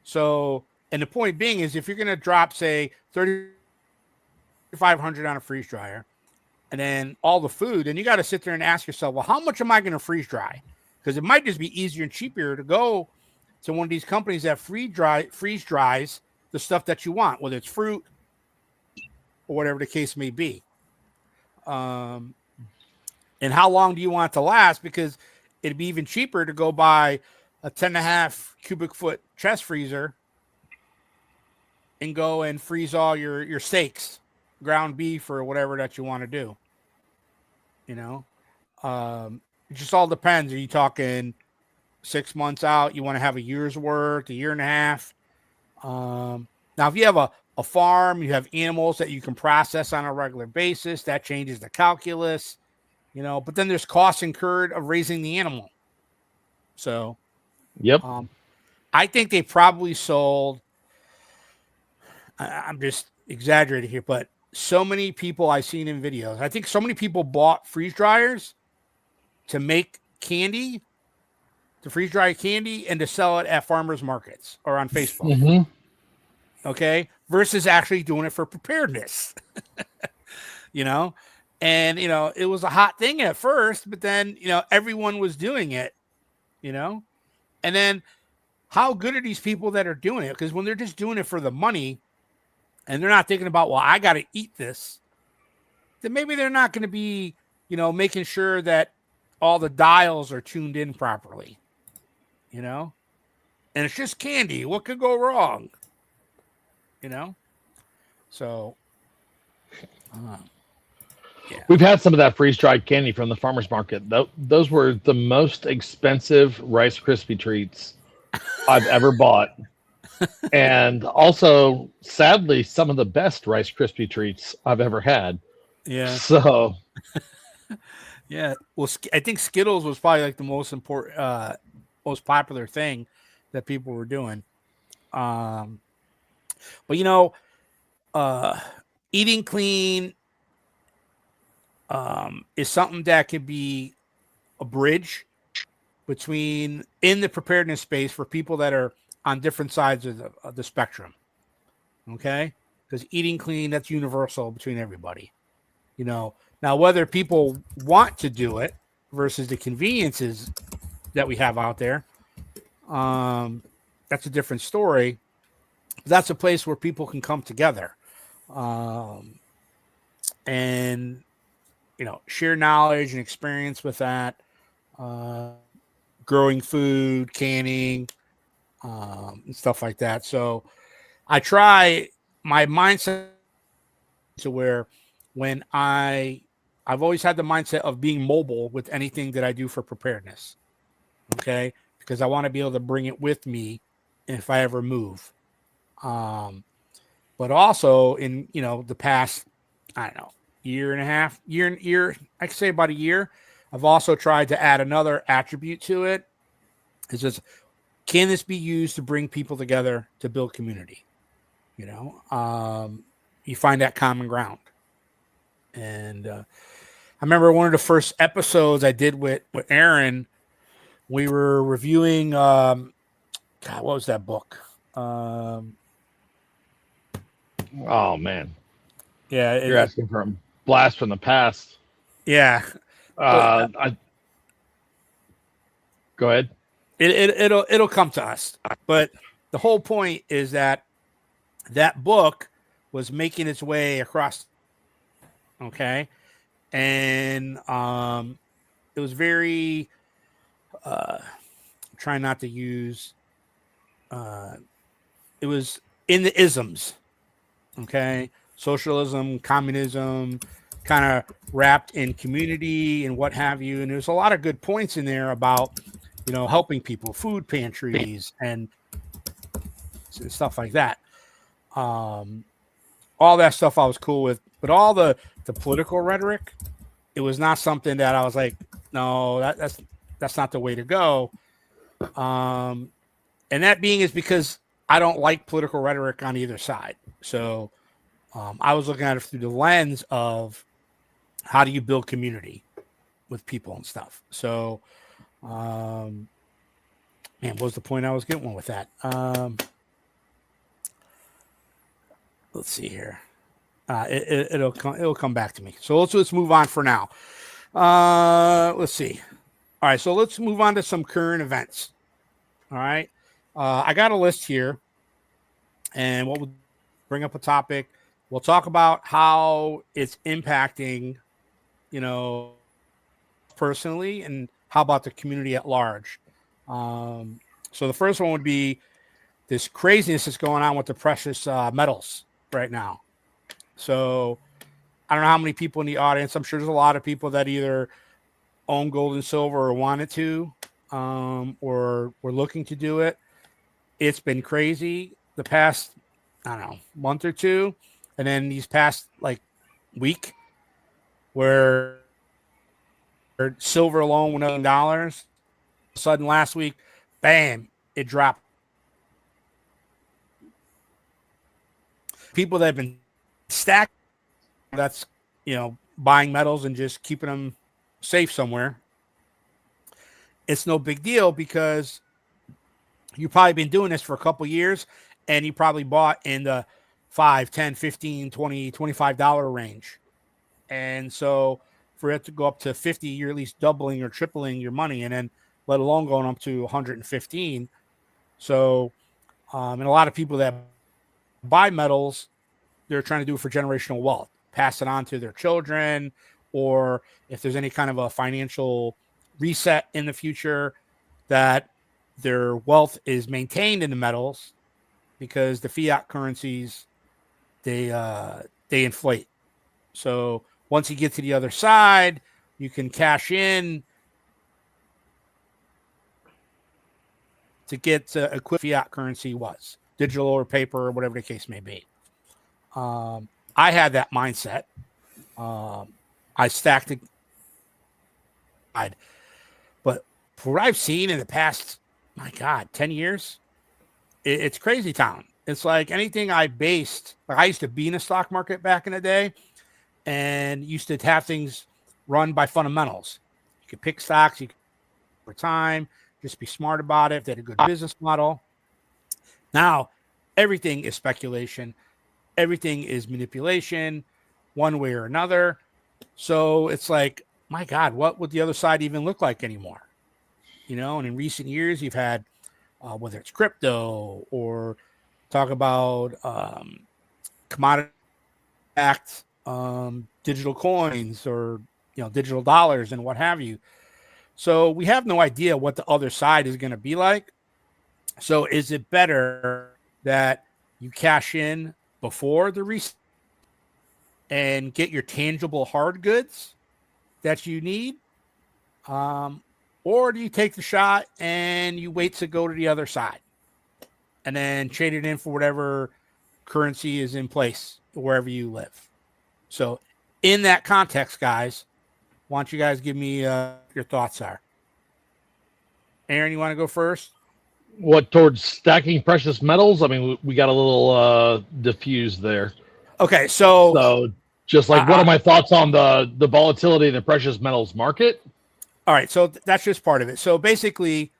So, and the point being is, if you're going to drop, say, $3,500 on a freeze dryer, and then all the food, and you got to sit there and ask yourself, well, how much am I going to freeze dry? Because it might just be easier and cheaper to go to one of these companies that freeze dries the stuff that you want, whether it's fruit or whatever the case may be. And how long do you want it to last? Because it'd be even cheaper to go buy a 10.5 cubic foot chest freezer and go and freeze all your steaks, ground beef, or whatever that you want to do. You know, it just all depends. Are you talking 6 months out? You want to have a year's worth, a year and a half? Now, if you have a farm, you have animals that you can process on a regular basis, that changes the calculus, you know, but then there's costs incurred of raising the animal. So, yep. I think they probably sold, I'm just exaggerating here, but so many people I've seen in videos, I think so many people bought freeze dryers to make candy, to freeze dry candy, and to sell it at farmers markets or on Facebook. Mm-hmm. Okay. Versus actually doing it for preparedness, you know? And, you know, it was a hot thing at first, but then, you know, everyone was doing it, you know? And then how good are these people that are doing it? Because when they're just doing it for the money and they're not thinking about, well, I got to eat this, then maybe they're not going to be, you know, making sure that all the dials are tuned in properly, you know? And it's just candy. What could go wrong? You know? So, yeah. We've had some of that freeze-dried candy from the farmer's market. Those were the most expensive Rice Krispie treats I've ever bought. And also, sadly, some of the best Rice Krispie treats I've ever had. Yeah. So, yeah. Well, I think Skittles was probably like the most important, most popular thing that people were doing. But you know, eating clean is something that could be a bridge between in the preparedness space for people that are on different sides of the spectrum. Okay, because eating clean, that's universal between everybody. You know, now whether people want to do it versus the conveniences that we have out there, that's a different story. That's a place where people can come together, and you know, share knowledge and experience with that, growing food, canning, and stuff like that. So I try my mindset to where when I've always had the mindset of being mobile with anything that I do for preparedness. Okay. Because I want to be able to bring it with me if I ever move. But also in, you know, the past, I don't know, year and a half, I could say about a year, I've also tried to add another attribute to it. It's just, can this be used to bring people together to build community? You know, you find that common ground. And I remember one of the first episodes I did with Aaron, we were reviewing, God, what was that book? oh man. Yeah. You're asking for a blast from the past. Yeah. Go ahead. It'll come to us. But the whole point is that book was making its way across. Okay. And it was very trying not to use it was in the isms. Okay. Socialism, communism, kind of wrapped in community and what have you. And there's a lot of good points in there about, you know, helping people, food pantries and stuff like that. All that stuff I was cool with, but all the political rhetoric, it was not something that I was like, no, that's not the way to go. And that being is because I don't like political rhetoric on either side. So I was looking at it through the lens of how do you build community with people and stuff. So, man, what was the point I was getting with that? Let's see here. It'll come back to me. So let's move on for now. Let's see. All right, so let's move on to some current events. All right, I got a list here, and what we'll bring up a topic. We'll talk about how it's impacting, personally, and how about the community at large. So the first one would be this craziness that's going on with the precious metals right now. So I don't know how many people in the audience. I'm sure there's a lot of people that either own gold and silver or wanted to, or were looking to do it. It's been crazy the past, I don't know, month or two. And then these past week where silver alone went $1 million. Sudden last week, bam, it dropped. People that have been stacking, that's, buying metals and just keeping them safe somewhere. It's no big deal because you've probably been doing this for a couple years and you probably bought in the $5, $10, $15, $20, $25 range. And so for it to go up to 50, you're at least doubling or tripling your money, and then let alone going up to 115. So, and a lot of people that buy metals, they're trying to do it for generational wealth, pass it on to their children, or if there's any kind of a financial reset in the future, that their wealth is maintained in the metals, because the fiat currencies, they inflate. So once you get to the other side, you can cash in to get to equivalent fiat currency was, digital or paper or whatever the case may be. I had that mindset. I stacked it. But for what I've seen in the past, my God, 10 years, it's crazy town. It's like anything I based, like I used to be in the stock market back in the day and used to have things run by fundamentals. You could pick stocks, you could over time, just be smart about it. If they had a good business model. Now, everything is speculation. Everything is manipulation, one way or another. So it's like, my God, what would the other side even look like anymore? And in recent years, you've had, whether it's crypto or talk about commodity-backed digital coins or, digital dollars and what have you. So we have no idea what the other side is going to be like. So is it better that you cash in before the reset and get your tangible hard goods that you need? Or do you take the shot and you wait to go to the other side and then trade it in for whatever currency is in place wherever you live? So in that context, guys, why don't you guys give me your thoughts are? Aaron, you want to go first? What, towards stacking precious metals? I mean, we got a little diffused there. Okay, so just like, what are my thoughts on the volatility in the precious metals market? All right, so that's just part of it. So basically,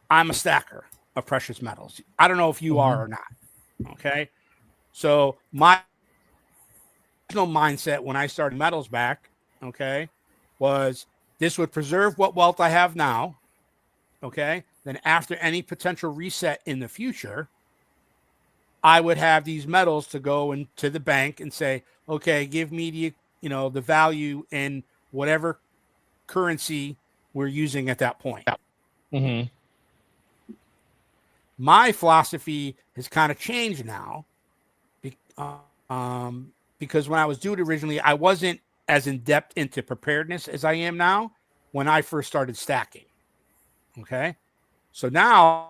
I'm a stacker of precious metals. I don't know if you are or not. Okay, so my mindset when I started metals back, okay, was this would preserve what wealth I have now. Okay, then after any potential reset in the future, I would have these metals to go into the bank and say, okay, give me the value in whatever currency we're using at that point. Mm-hmm. My philosophy has kind of changed now, because when I was doing it originally, I wasn't as in depth into preparedness as I am now when I first started stacking. Okay, so now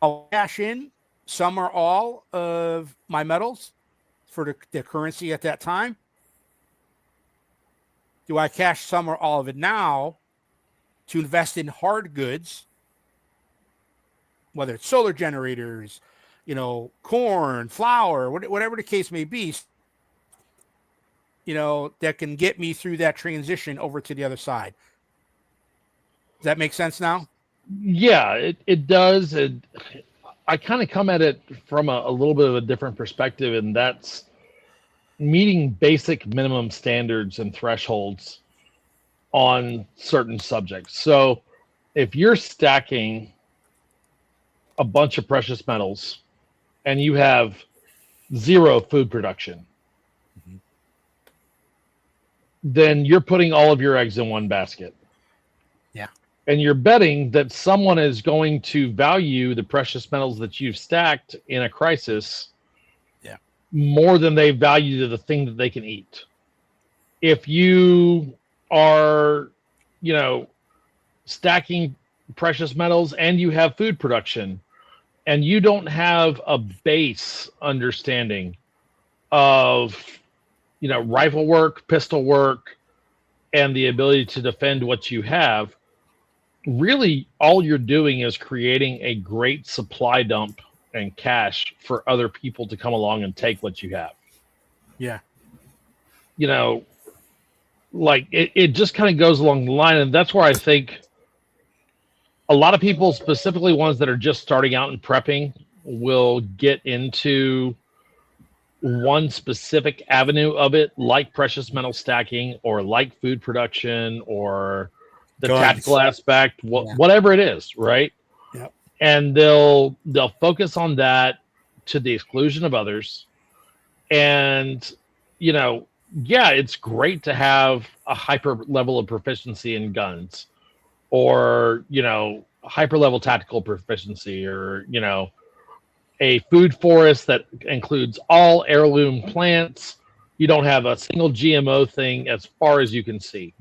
I'll cash in some or all of my metals for the currency at that time. Do I cash some or all of it now to invest in hard goods, whether it's solar generators, corn, flour, whatever the case may be, that can get me through that transition over to the other side. Does that make sense now? Yeah, it does. I kind of come at it from a little bit of a different perspective, and that's meeting basic minimum standards and thresholds on certain subjects. So if you're stacking a bunch of precious metals and you have zero food production, then you're putting all of your eggs in one basket. Yeah. And you're betting that someone is going to value the precious metals that you've stacked in a crisis more than they value the thing that they can eat. If you are, stacking precious metals and you have food production and you don't have a base understanding of, rifle work, pistol work, and the ability to defend what you have, really all you're doing is creating a great supply dump and cash for other people to come along and take what you have. Yeah. It just kind of goes along the line. And that's where I think a lot of people, specifically ones that are just starting out in prepping, will get into one specific avenue of it, like precious metal stacking or like food production or the tactical aspect, whatever it is, right? Yep. And they'll focus on that to the exclusion of others. And, it's great to have a hyper level of proficiency in guns or, hyper level tactical proficiency or, a food forest that includes all heirloom plants. You don't have a single GMO thing as far as you can see.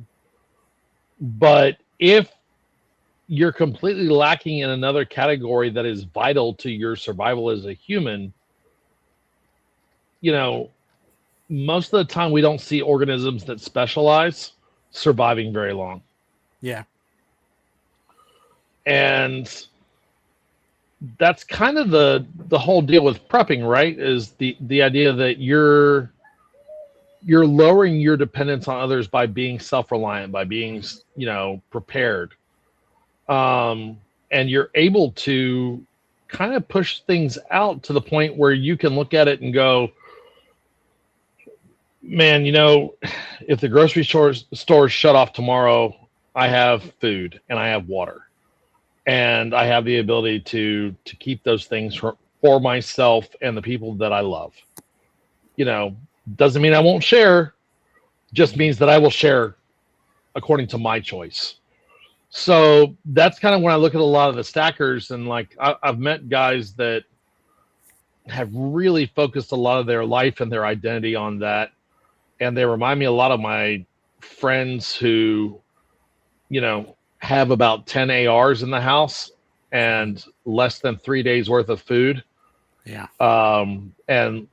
But if you're completely lacking in another category that is vital to your survival as a human, most of the time we don't see organisms that specialize surviving very long. Yeah. And that's kind of the whole deal with prepping, right? Is the idea that you're lowering your dependence on others by being self-reliant, by being, prepared. And you're able to kind of push things out to the point where you can look at it and go, man, if the grocery stores shut off tomorrow, I have food and I have water. And I have the ability to keep those things for myself and the people that I love. Doesn't mean I won't share, just means that I will share according to my choice. So that's kind of when I look at a lot of the stackers, and I've met guys that have really focused a lot of their life and their identity on that. And they remind me a lot of my friends who, have about 10 ARs in the house and less than 3 days worth of food. Yeah. And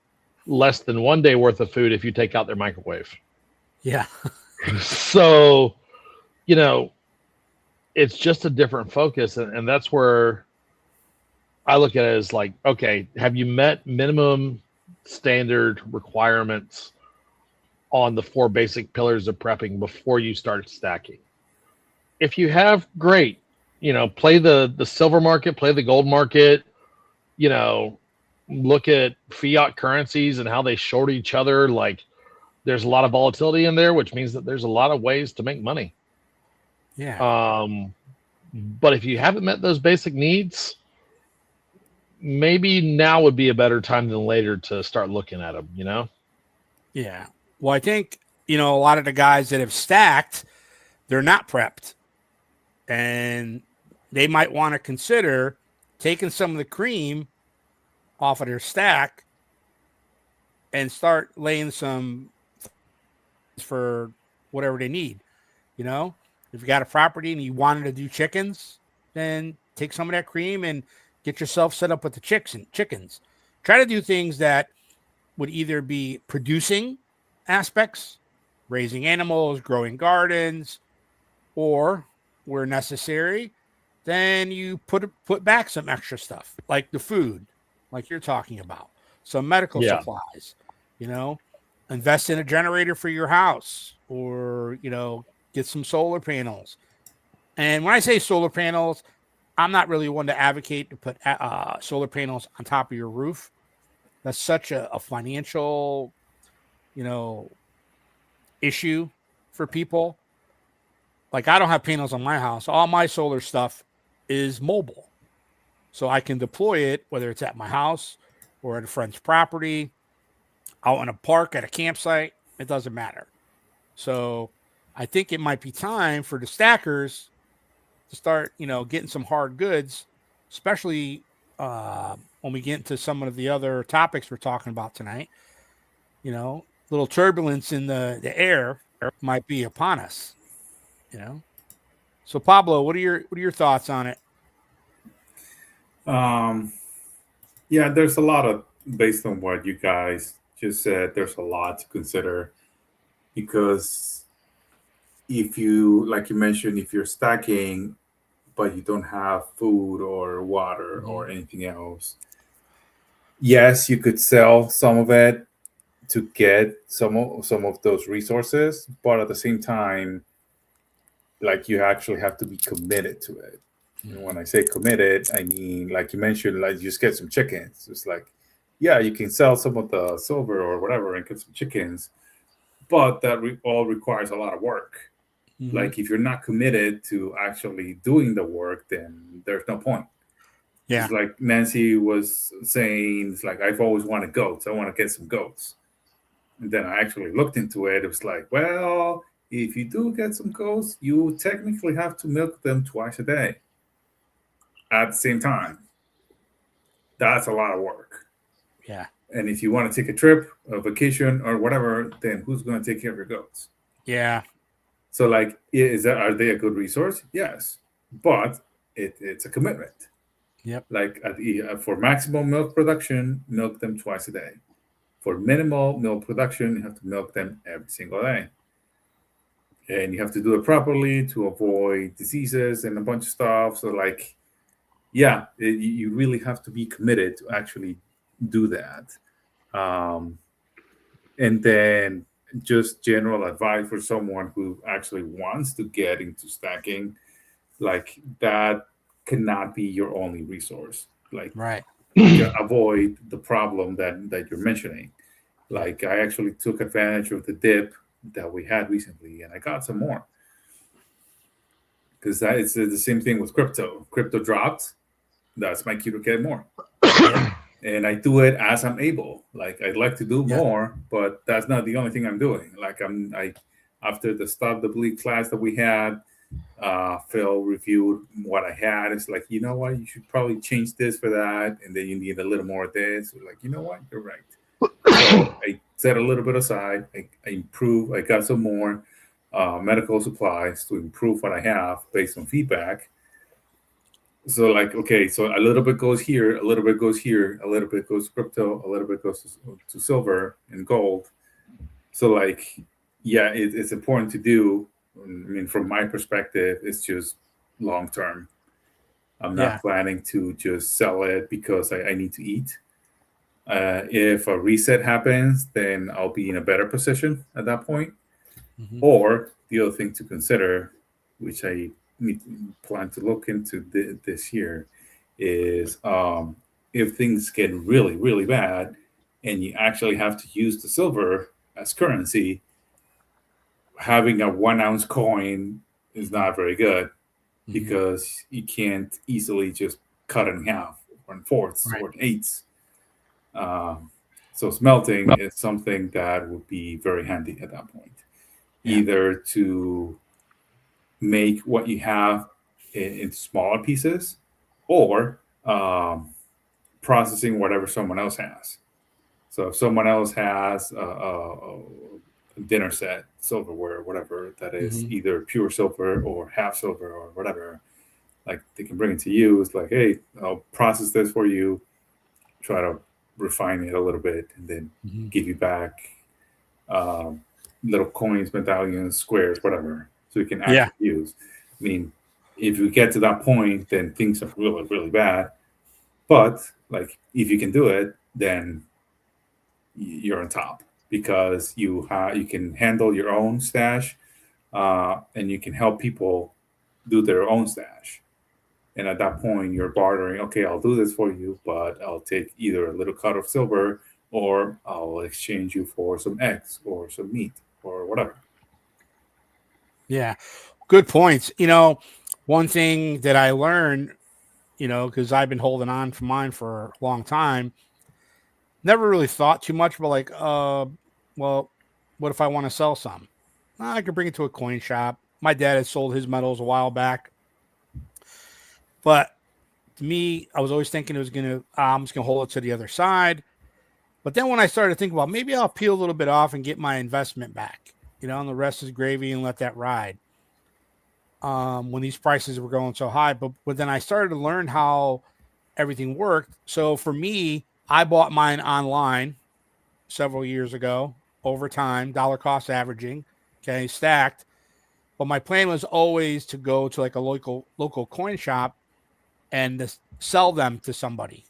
less than 1 day worth of food if you take out their microwave. Yeah. So, it's just a different focus. And that's where I look at it as okay, have you met minimum standard requirements on the 4 basic pillars of prepping before you start stacking? If you have, great. Play the silver market, play the gold market, look at fiat currencies and how they short each other. There's a lot of volatility in there, which means that there's a lot of ways to make money. Yeah. But if you haven't met those basic needs, maybe now would be a better time than later to start looking at them, Yeah. Well, I think, a lot of the guys that have stacked, they're not prepped. And they might want to consider taking some of the cream off of their stack and start laying some for whatever they need. If you got a property and you wanted to do chickens, then take some of that cream and get yourself set up with the chickens. Try to do things that would either be producing aspects, raising animals, growing gardens, or where necessary, then you put back some extra stuff like the food, like you're talking about, some medical supplies, invest in a generator for your house, or get some solar panels. And when I say solar panels, I'm not really one to advocate to put solar panels on top of your roof. That's such a financial, issue for people. Like, I don't have panels on my house. All my solar stuff is mobile. So I can deploy it, whether it's at my house or at a friend's property, out in a park, at a campsite. It doesn't matter. So I think it might be time for the stackers to start, getting some hard goods, especially when we get into some of the other topics we're talking about tonight. Little turbulence in the air might be upon us. So Pablo, what are your thoughts on it? Yeah, there's a lot of, based on what you guys just said, there's a lot to consider, because if you, like you mentioned, if you're stacking but you don't have food or water or anything else, yes, you could sell some of it to get some of those resources, but at the same time, like, you actually have to be committed to it. And when I say committed, I mean, like you mentioned, like, just get some chickens. It's like, yeah, you can sell some of the silver or whatever and get some chickens, but that all requires a lot of work. Like, if you're not committed to actually doing the work, then there's no point. Yeah. It's like Nancy was saying, it's like, I've always wanted goats. I want to get some goats. And then I actually looked into it. It was like, well, if you do get some goats, you technically have to milk them twice a day at the same time. That's a lot of work. Yeah. And if you want to take a trip, a vacation, or whatever, then who's going to take care of your goats? Yeah. So, like, are they a good resource? Yes, but it's a commitment. Yep. Like, for maximum milk production, milk them twice a day. For minimal milk production, you have to milk them every single day. And you have to do it properly to avoid diseases and a bunch of stuff. So, like, yeah, you really have to be committed to actually do that. And then, just general advice for someone who actually wants to get into stacking, like, that cannot be your only resource. Like, Right. avoid the problem that you're mentioning. Like, I actually took advantage of the dip that we had recently, and I got some more. Because that is the same thing with crypto. Crypto dropped. That's my cue to get more. And I do it as I'm able. Like, I'd like to do more, but that's not the only thing I'm doing. Like, after the Stop the Bleed class that we had, Phil reviewed what I had. It's like, you know what, you should probably change this for that, and then you need a little more of this. Like, you know what, you're right. So I set a little bit aside. I improve. I got some more medical supplies to improve what I have based on feedback. So, like, okay, so a little bit goes here, a little bit goes here, a little bit goes to crypto, a little bit goes to silver and gold. So, like, yeah, it's important to do. I mean, from my perspective, it's just long term. I'm not planning to just sell it because I need to eat. If a reset happens, then I'll be in a better position at that point. Or the other thing to consider, which I plan to look into this year, is if things get really, really bad and you actually have to use the silver as currency, having a 1 ounce coin is not very good, because you can't easily just cut it in half or in fourths or in eighths. So smelting is something that would be very handy at that point, either to make what you have in smaller pieces, or processing whatever someone else has. So if someone else has a dinner set, silverware, whatever that is, either pure silver or half silver or whatever, like, they can bring it to you. It's like, hey, I'll process this for you, try to refine it a little bit, and then give you back little coins, medallions, squares, whatever, so you can actually use. I mean, if you get to that point, then things are really, really bad. But, like, if you can do it, then you're on top, because you can handle your own stash, and you can help people do their own stash. And at that point, you're bartering. Okay, I'll do this for you, but I'll take either a little cut of silver, or I'll exchange you for some eggs or some meat or whatever. Yeah, good points. You know, one thing that I learned, you know, because I've been holding on for mine for a long time, never really thought too much about like, well, what if I want to sell some? I could bring it to a coin shop. My dad had sold his metals a while back, but to me, I was always thinking I'm just gonna hold it to the other side. But then when I started thinking about maybe I'll peel a little bit off and get my investment back, you know, and the rest is gravy and let that ride. When these prices were going so high, but then I started to learn how everything worked. So for me, I bought mine online several years ago over time, dollar cost averaging, okay, stacked. But my plan was always to go to like a local coin shop and to sell them to somebody.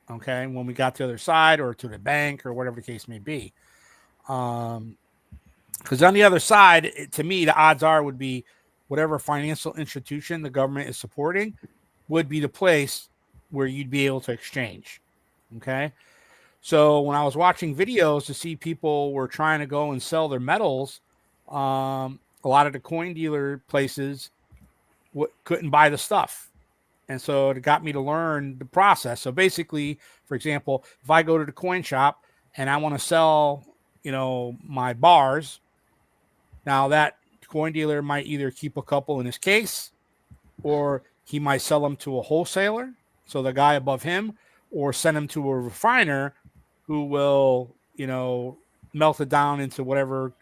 Okay, when we got to the other side or to the bank or whatever the case may be. Because on the other side, to me, the odds are would be whatever financial institution the government is supporting would be the place where you'd be able to exchange. Okay. So when I was watching videos to see people were trying to go and sell their metals, a lot of the coin dealer places couldn't buy the stuff. And so it got me to learn the process. So basically, for example, if I go to the coin shop and I want to sell, you know, my bars, now that coin dealer might either keep a couple in his case, or he might sell them to a wholesaler, so the guy above him, or send them to a refiner who will, you know, melt it down into whatever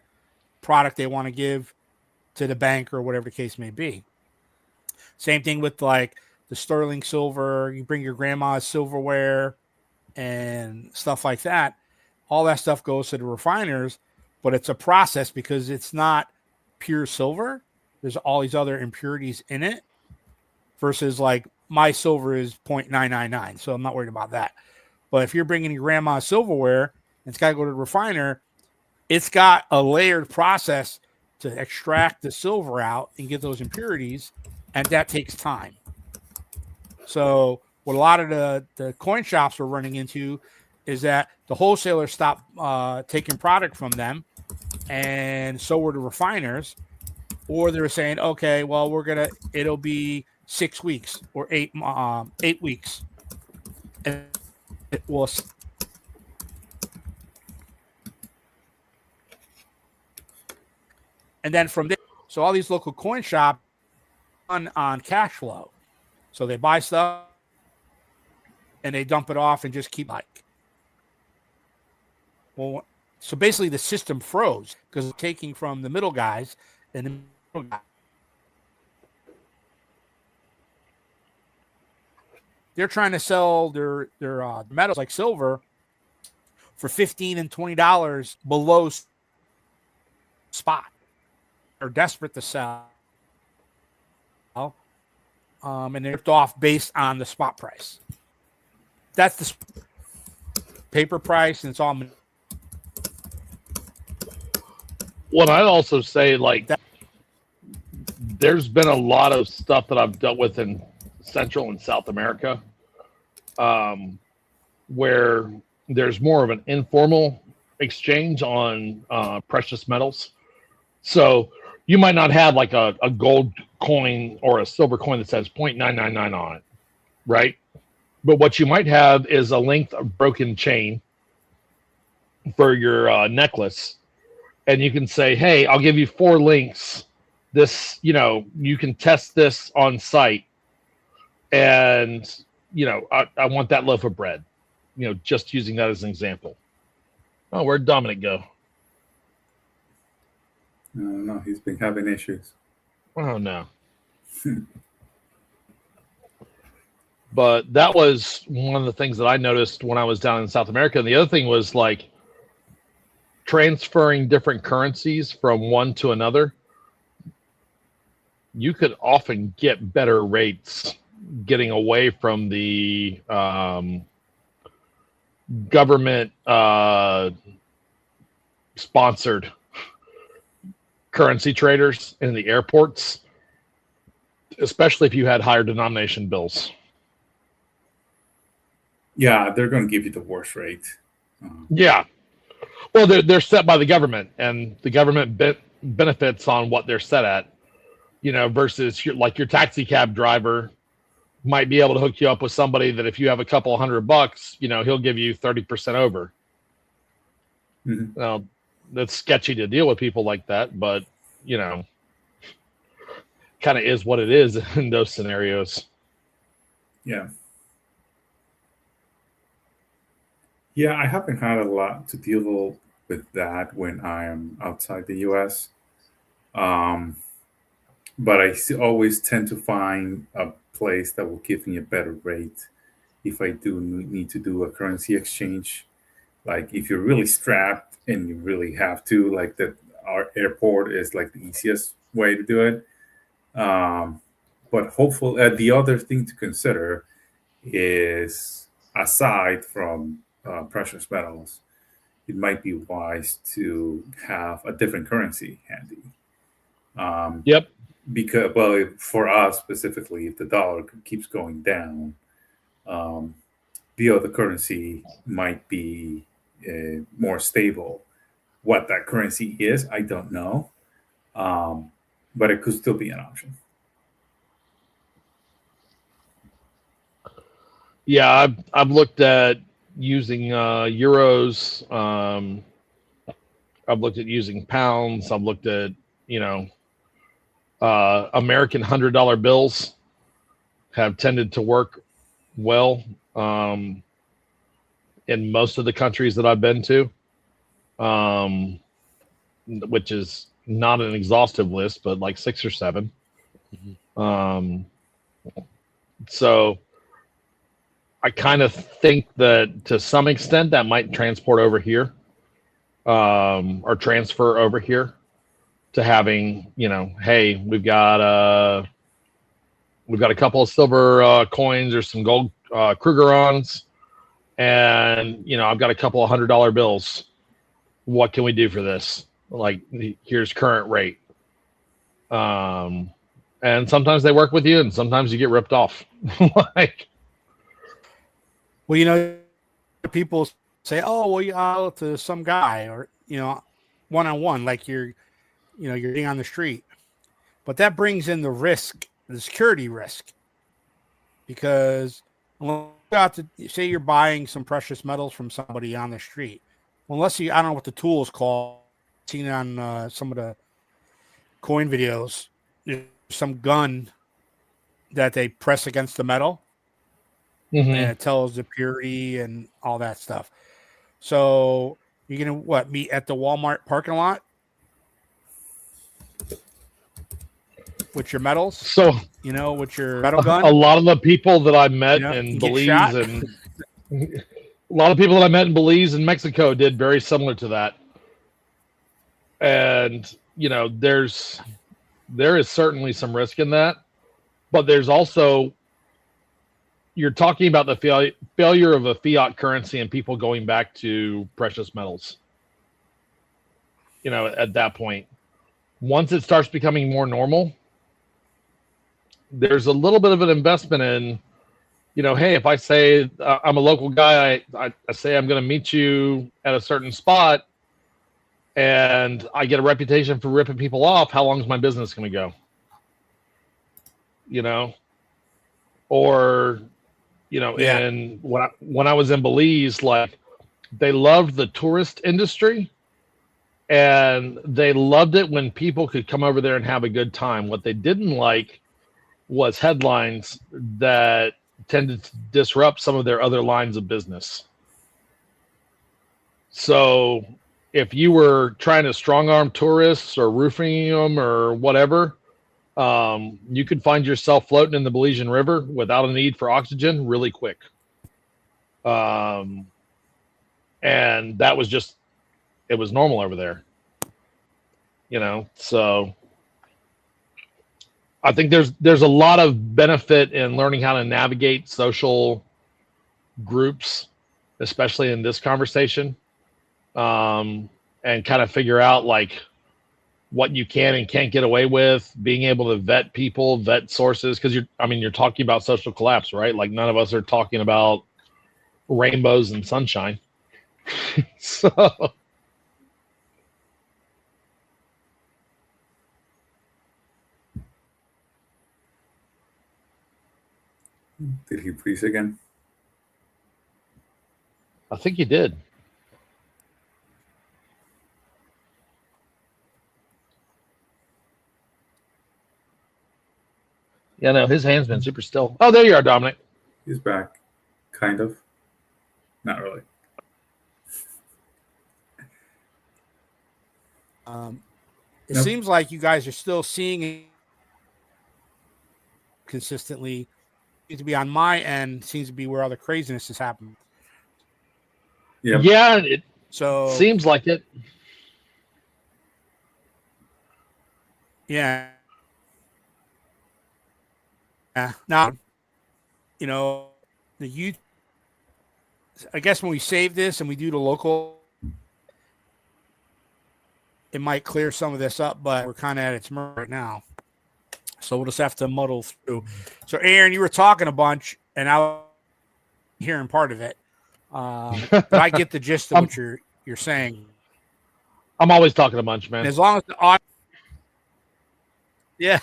product they want to give to the bank or whatever the case may be. Same thing with like the sterling silver. You bring your grandma's silverware and stuff like that. All that stuff goes to the refiners, but it's a process because it's not pure silver. There's all these other impurities in it versus like my silver is 0.999. So I'm not worried about that. But if you're bringing your grandma's silverware, it's got to go to the refiner. It's got a layered process to extract the silver out and get those impurities, and that takes time. So what a lot of the coin shops are running into is that the wholesalers stopped taking product from them, and so were the refiners. Or they're saying, okay, well, it'll be 6 weeks or 8 weeks. And it will. And then from there, so all these local coin shops on cash flow. So they buy stuff and they dump it off and just keep like. Well, so basically the system froze because it's taking from the middle guys and the middle guys. They're trying to sell their metals like silver for $15 and $20 below spot. They're desperate to sell. And they're ripped off based on the spot price. That's the paper price, and it's all. Well, I'd also say, like, there's been a lot of stuff that I've dealt with in Central and South America, where there's more of an informal exchange on precious metals. So you might not have like a gold coin or a silver coin that says 0.999 on it, right? But what you might have is a length of broken chain for your necklace. And you can say, hey, I'll give you 4 links. This, you know, you can test this on site. And, you know, I want that loaf of bread. You know, just using that as an example. Oh, where'd Dominic go? No, he's been having issues. Oh, no. But that was one of the things that I noticed when I was down in South America. And the other thing was like transferring different currencies from one to another. You could often get better rates getting away from the government sponsored currency traders in the airports, especially if you had higher denomination bills. Yeah, they're going to give you the worst rate. Yeah. Well, they're set by the government, and the government benefits on what they're set at, versus your taxi cab driver might be able to hook you up with somebody that if you have a couple $100, he'll give you 30% over. Mm-hmm. Now, that's sketchy to deal with people like that, but, kind of is what it is in those scenarios. Yeah. Yeah, I haven't had a lot to deal with that when I am outside the US. But I always tend to find a place that will give me a better rate if I do need to do a currency exchange. Like if you're really strapped and you really have to, like our airport is like the easiest way to do it. But hopefully, the other thing to consider is aside from precious metals, it might be wise to have a different currency handy. Yep. Because, well, for us specifically, if the dollar keeps going down, the other currency might be more stable. What that currency is, I don't know, but it could still be an option. Yeah, I've looked at using euros. I've looked at using pounds. I've looked at American $100 bills have tended to work well in most of the countries that I've been to, which is not an exhaustive list, but like 6 or 7. Mm-hmm. So I kind of think that to some extent that might transport over here, or transfer over here to having, hey, we've got a couple of silver coins or some gold Krugerrands, and I've got a couple of $100 bills. What can we do for this? Like, here's current rate. And sometimes they work with you, and sometimes you get ripped off. Well, people say, "Oh, well, you out to some guy," or one-on-one, like you're getting on the street. But that brings in the risk, the security risk, because say you're buying some precious metals from somebody on the street, unless I don't know what the tool is called. Seen on some of the coin videos, there's some gun that they press against the metal. Mm-hmm. And it tells the purity and all that stuff. So you're gonna meet at the Walmart parking lot with your metals? So with your metal gun. A lot of the people that I met in Belize and a lot of people that I met in Belize and Mexico did very similar to that. And there is certainly some risk in that, but there's also, you're talking about the failure of a fiat currency and people going back to precious metals. At that point, once it starts becoming more normal, there's a little bit of an investment in, hey, if I say I'm a local guy, I say I'm going to meet you at a certain spot, and I get a reputation for ripping people off, how long is my business going to go? Or and when I was in Belize, like, they loved the tourist industry, and they loved it when people could come over there and have a good time. What they didn't like was headlines that tended to disrupt some of their other lines of business. So if you were trying to strong arm tourists or roofing them or whatever, you could find yourself floating in the Belizean River without a need for oxygen really quick. And that was it was normal over there. So I think there's a lot of benefit in learning how to navigate social groups, especially in this conversation. And and kind of figure out like what you can and can't get away with, being able to vet people, vet sources, because you're talking about social collapse, right? Like none of us are talking about rainbows and sunshine. So Did he freeze again? I think you did. Yeah, no, his hand's been super still. Oh, there you are, Dominic. He's back. Kind of. Not really. It seems like you guys are still seeing it consistently. Seems to be on my end. Seems to be where all the craziness is happening. Yep. Yeah, it So seems like it. yeah. Now, you know, the youth. I guess when we save this and we do the local, it might clear some of this up, but we're kind of at its mercy right now. So we'll just have to muddle through. So, Aaron, you were talking a bunch, and I was hearing part of it. But I get the gist of what you're saying. I'm always talking a bunch, man. And as long as the audio, yeah.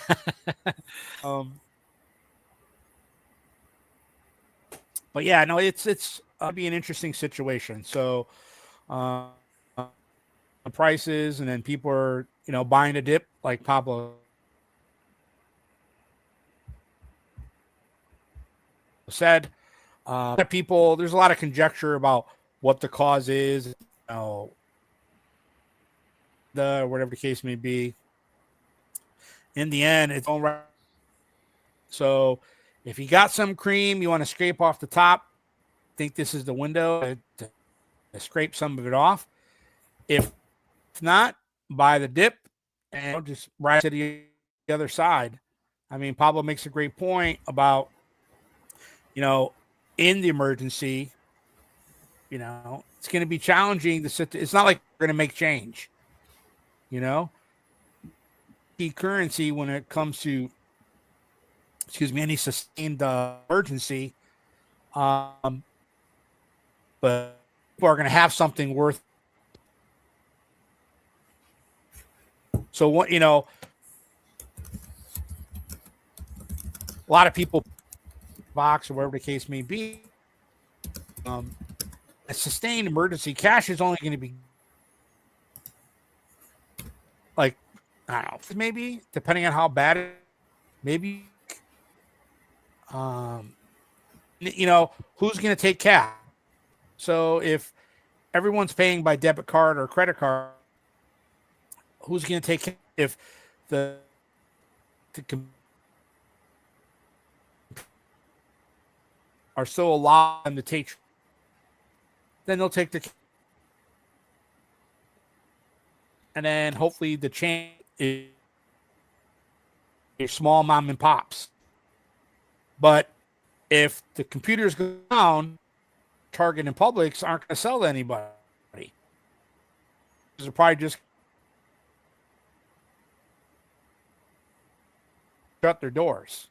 But yeah, no, it's be an interesting situation. So, the prices, and then people are buying a dip, like Pablo said. People, there's a lot of conjecture about what the cause is, whatever the case may be. In the end, it's all right. So if you got some cream, you want to scrape off the top, think this is the window to scrape some of it off. If not, buy the dip and just ride to the other side. I mean, Pablo makes a great point about, in the emergency, it's going to be challenging to sit. It's not like we're going to make change, key currency when it comes to, any sustained emergency. But people are going to have something worth. So what, a lot of people box or whatever the case may be. A sustained emergency cash is only going to be like, I don't know, maybe depending on how bad it, maybe, who's going to take cash? So if everyone's paying by debit card or credit card, who's going to take if the are still allowed to take, then they'll take the, and then hopefully the chain is small mom and pops. But if the computers go down, Target and Publix aren't going to sell to anybody. They're probably just shut their doors.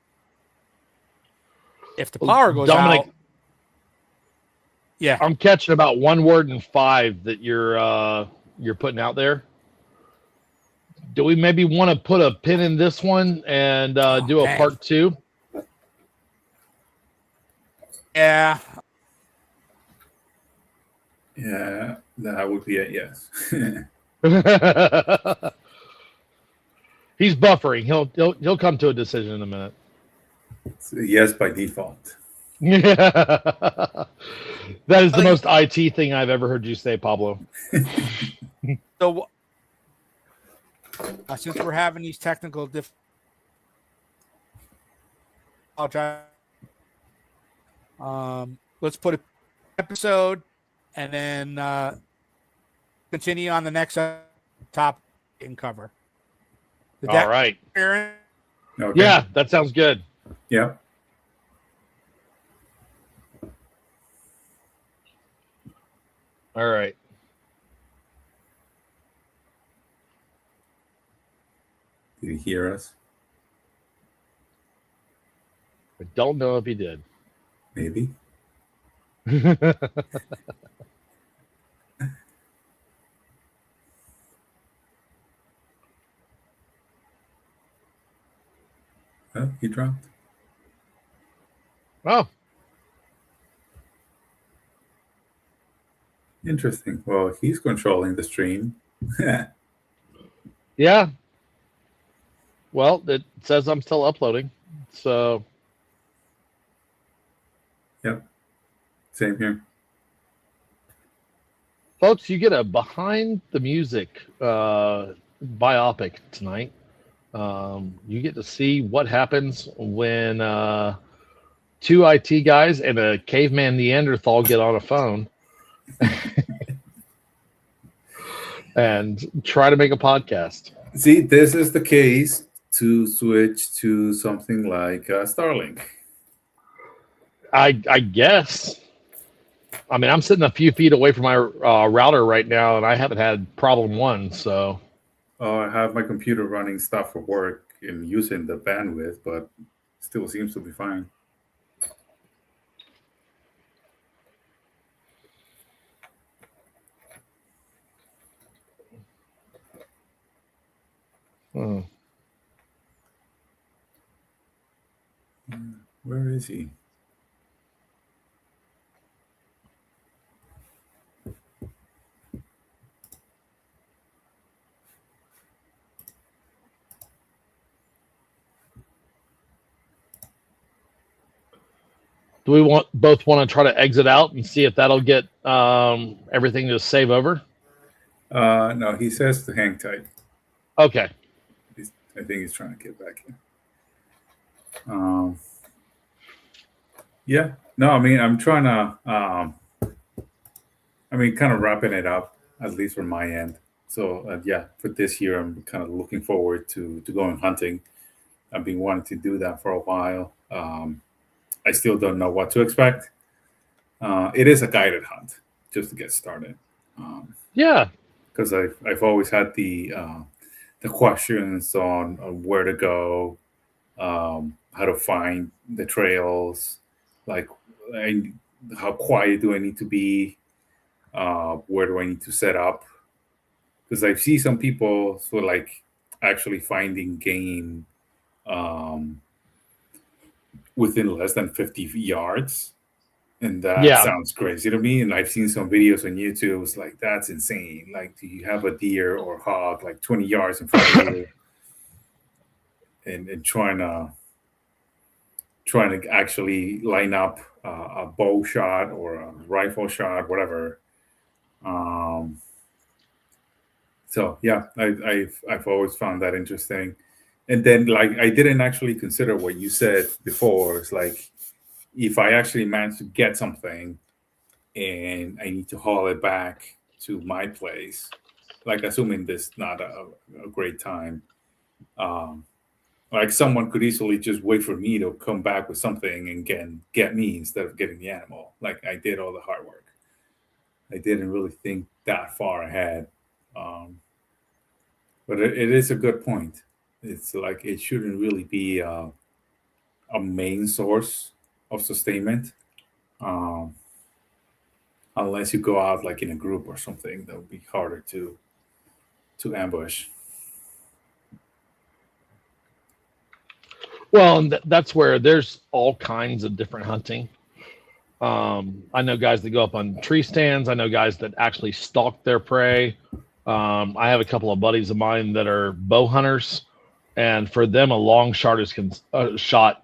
If the power goes Dominic, out, yeah, I'm catching about 1 word in 5 that you're putting out there. Do we maybe want to put a pin in this one and do a part 2? Yeah, that would be a yes. He's buffering. He'll come to a decision in a minute. It's a yes by default. That is the most IT thing I've ever heard you say, Pablo. So since we're having these technical let's put an episode and then continue on the next topic and cover. All right. Aaron? Okay. Yeah, that sounds good. Yeah. All right. Did he hear us? I don't know if he did. Maybe. Oh, he dropped. Oh, Interesting. Well, he's controlling the stream. yeah. Well, it says I'm still uploading. So, Yep. Same here. folks, you get a behind the music biopic tonight. You get to see what happens when two IT guys and a caveman Neanderthal get on a phone and try to make a podcast. See, this is the case to switch to something like Starlink. I guess. I mean, I'm sitting a few feet away from my router right now, and I haven't had problem one. So, I have my computer running stuff for work and using the bandwidth, but still seems to be fine. Where is he? do we both want to try to exit out and see if that'll get everything to save over? No, he says to hang tight. Okay. I think he's trying to get back in. Yeah. No, I mean, I'm trying to, kind of wrapping it up, at least from my end. So, yeah, for this year, I'm kind of looking forward to going hunting. I've been wanting to do that for a while. I still don't know what to expect. It is a guided hunt, just to get started. Yeah. Because I've always had the questions on where to go, how to find the trails, like how quiet do I need to be, where do I need to set up? Because I see some people sort of like actually finding game within less than 50 yards. And that sounds crazy to me. And I've seen some videos on YouTube. It's like, that's insane. Like, do you have a deer or hog like 20 yards in front of you and trying to actually line up a bow shot or a rifle shot, whatever. So yeah, I've always found that interesting. And then like I didn't actually consider what you said before. It's like if I actually manage to get something and I need to haul it back to my place, like assuming this is not a great time, like someone could easily just wait for me to come back with something and get me instead of getting the animal. Like I did all the hard work. I didn't really think that far ahead. But it is a good point. It's like it shouldn't really be a main source of sustainment, unless you go out like in a group or something. That would be harder to ambush. Well, and that's where there's all kinds of different hunting. I know guys that go up on tree stands. I know guys that actually stalk their prey. I have a couple of buddies of mine that are bow hunters, and for them, a long shot is shot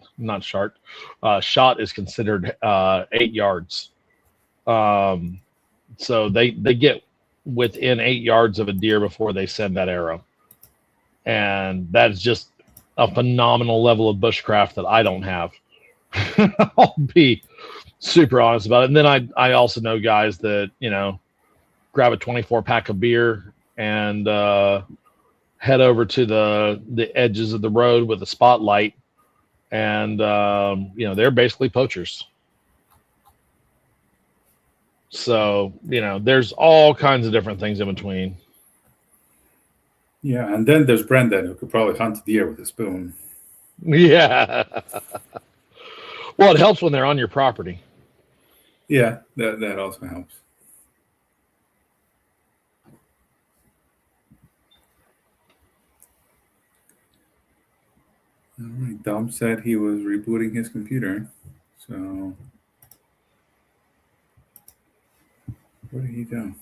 is considered 8 yards. So they get within 8 yards of a deer before they send that arrow, and that's just a phenomenal level of bushcraft that I don't have. I'll be super honest about it. And then I also know guys that, grab a 24 pack of beer and head over to the edges of the road with a spotlight. And, they're basically poachers. So, there's all kinds of different things in between. Yeah, and then there's Brendan, who could probably hunt a deer with a spoon. Yeah. Well, it helps when they're on your property. Yeah, that also helps. All right, Dom said he was rebooting his computer. So, what did he do?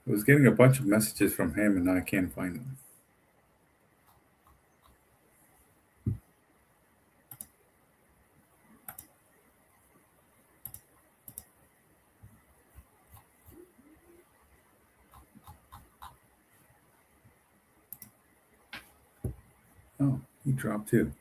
I was getting a bunch of messages from him, and now I can't find them. Oh, he dropped too.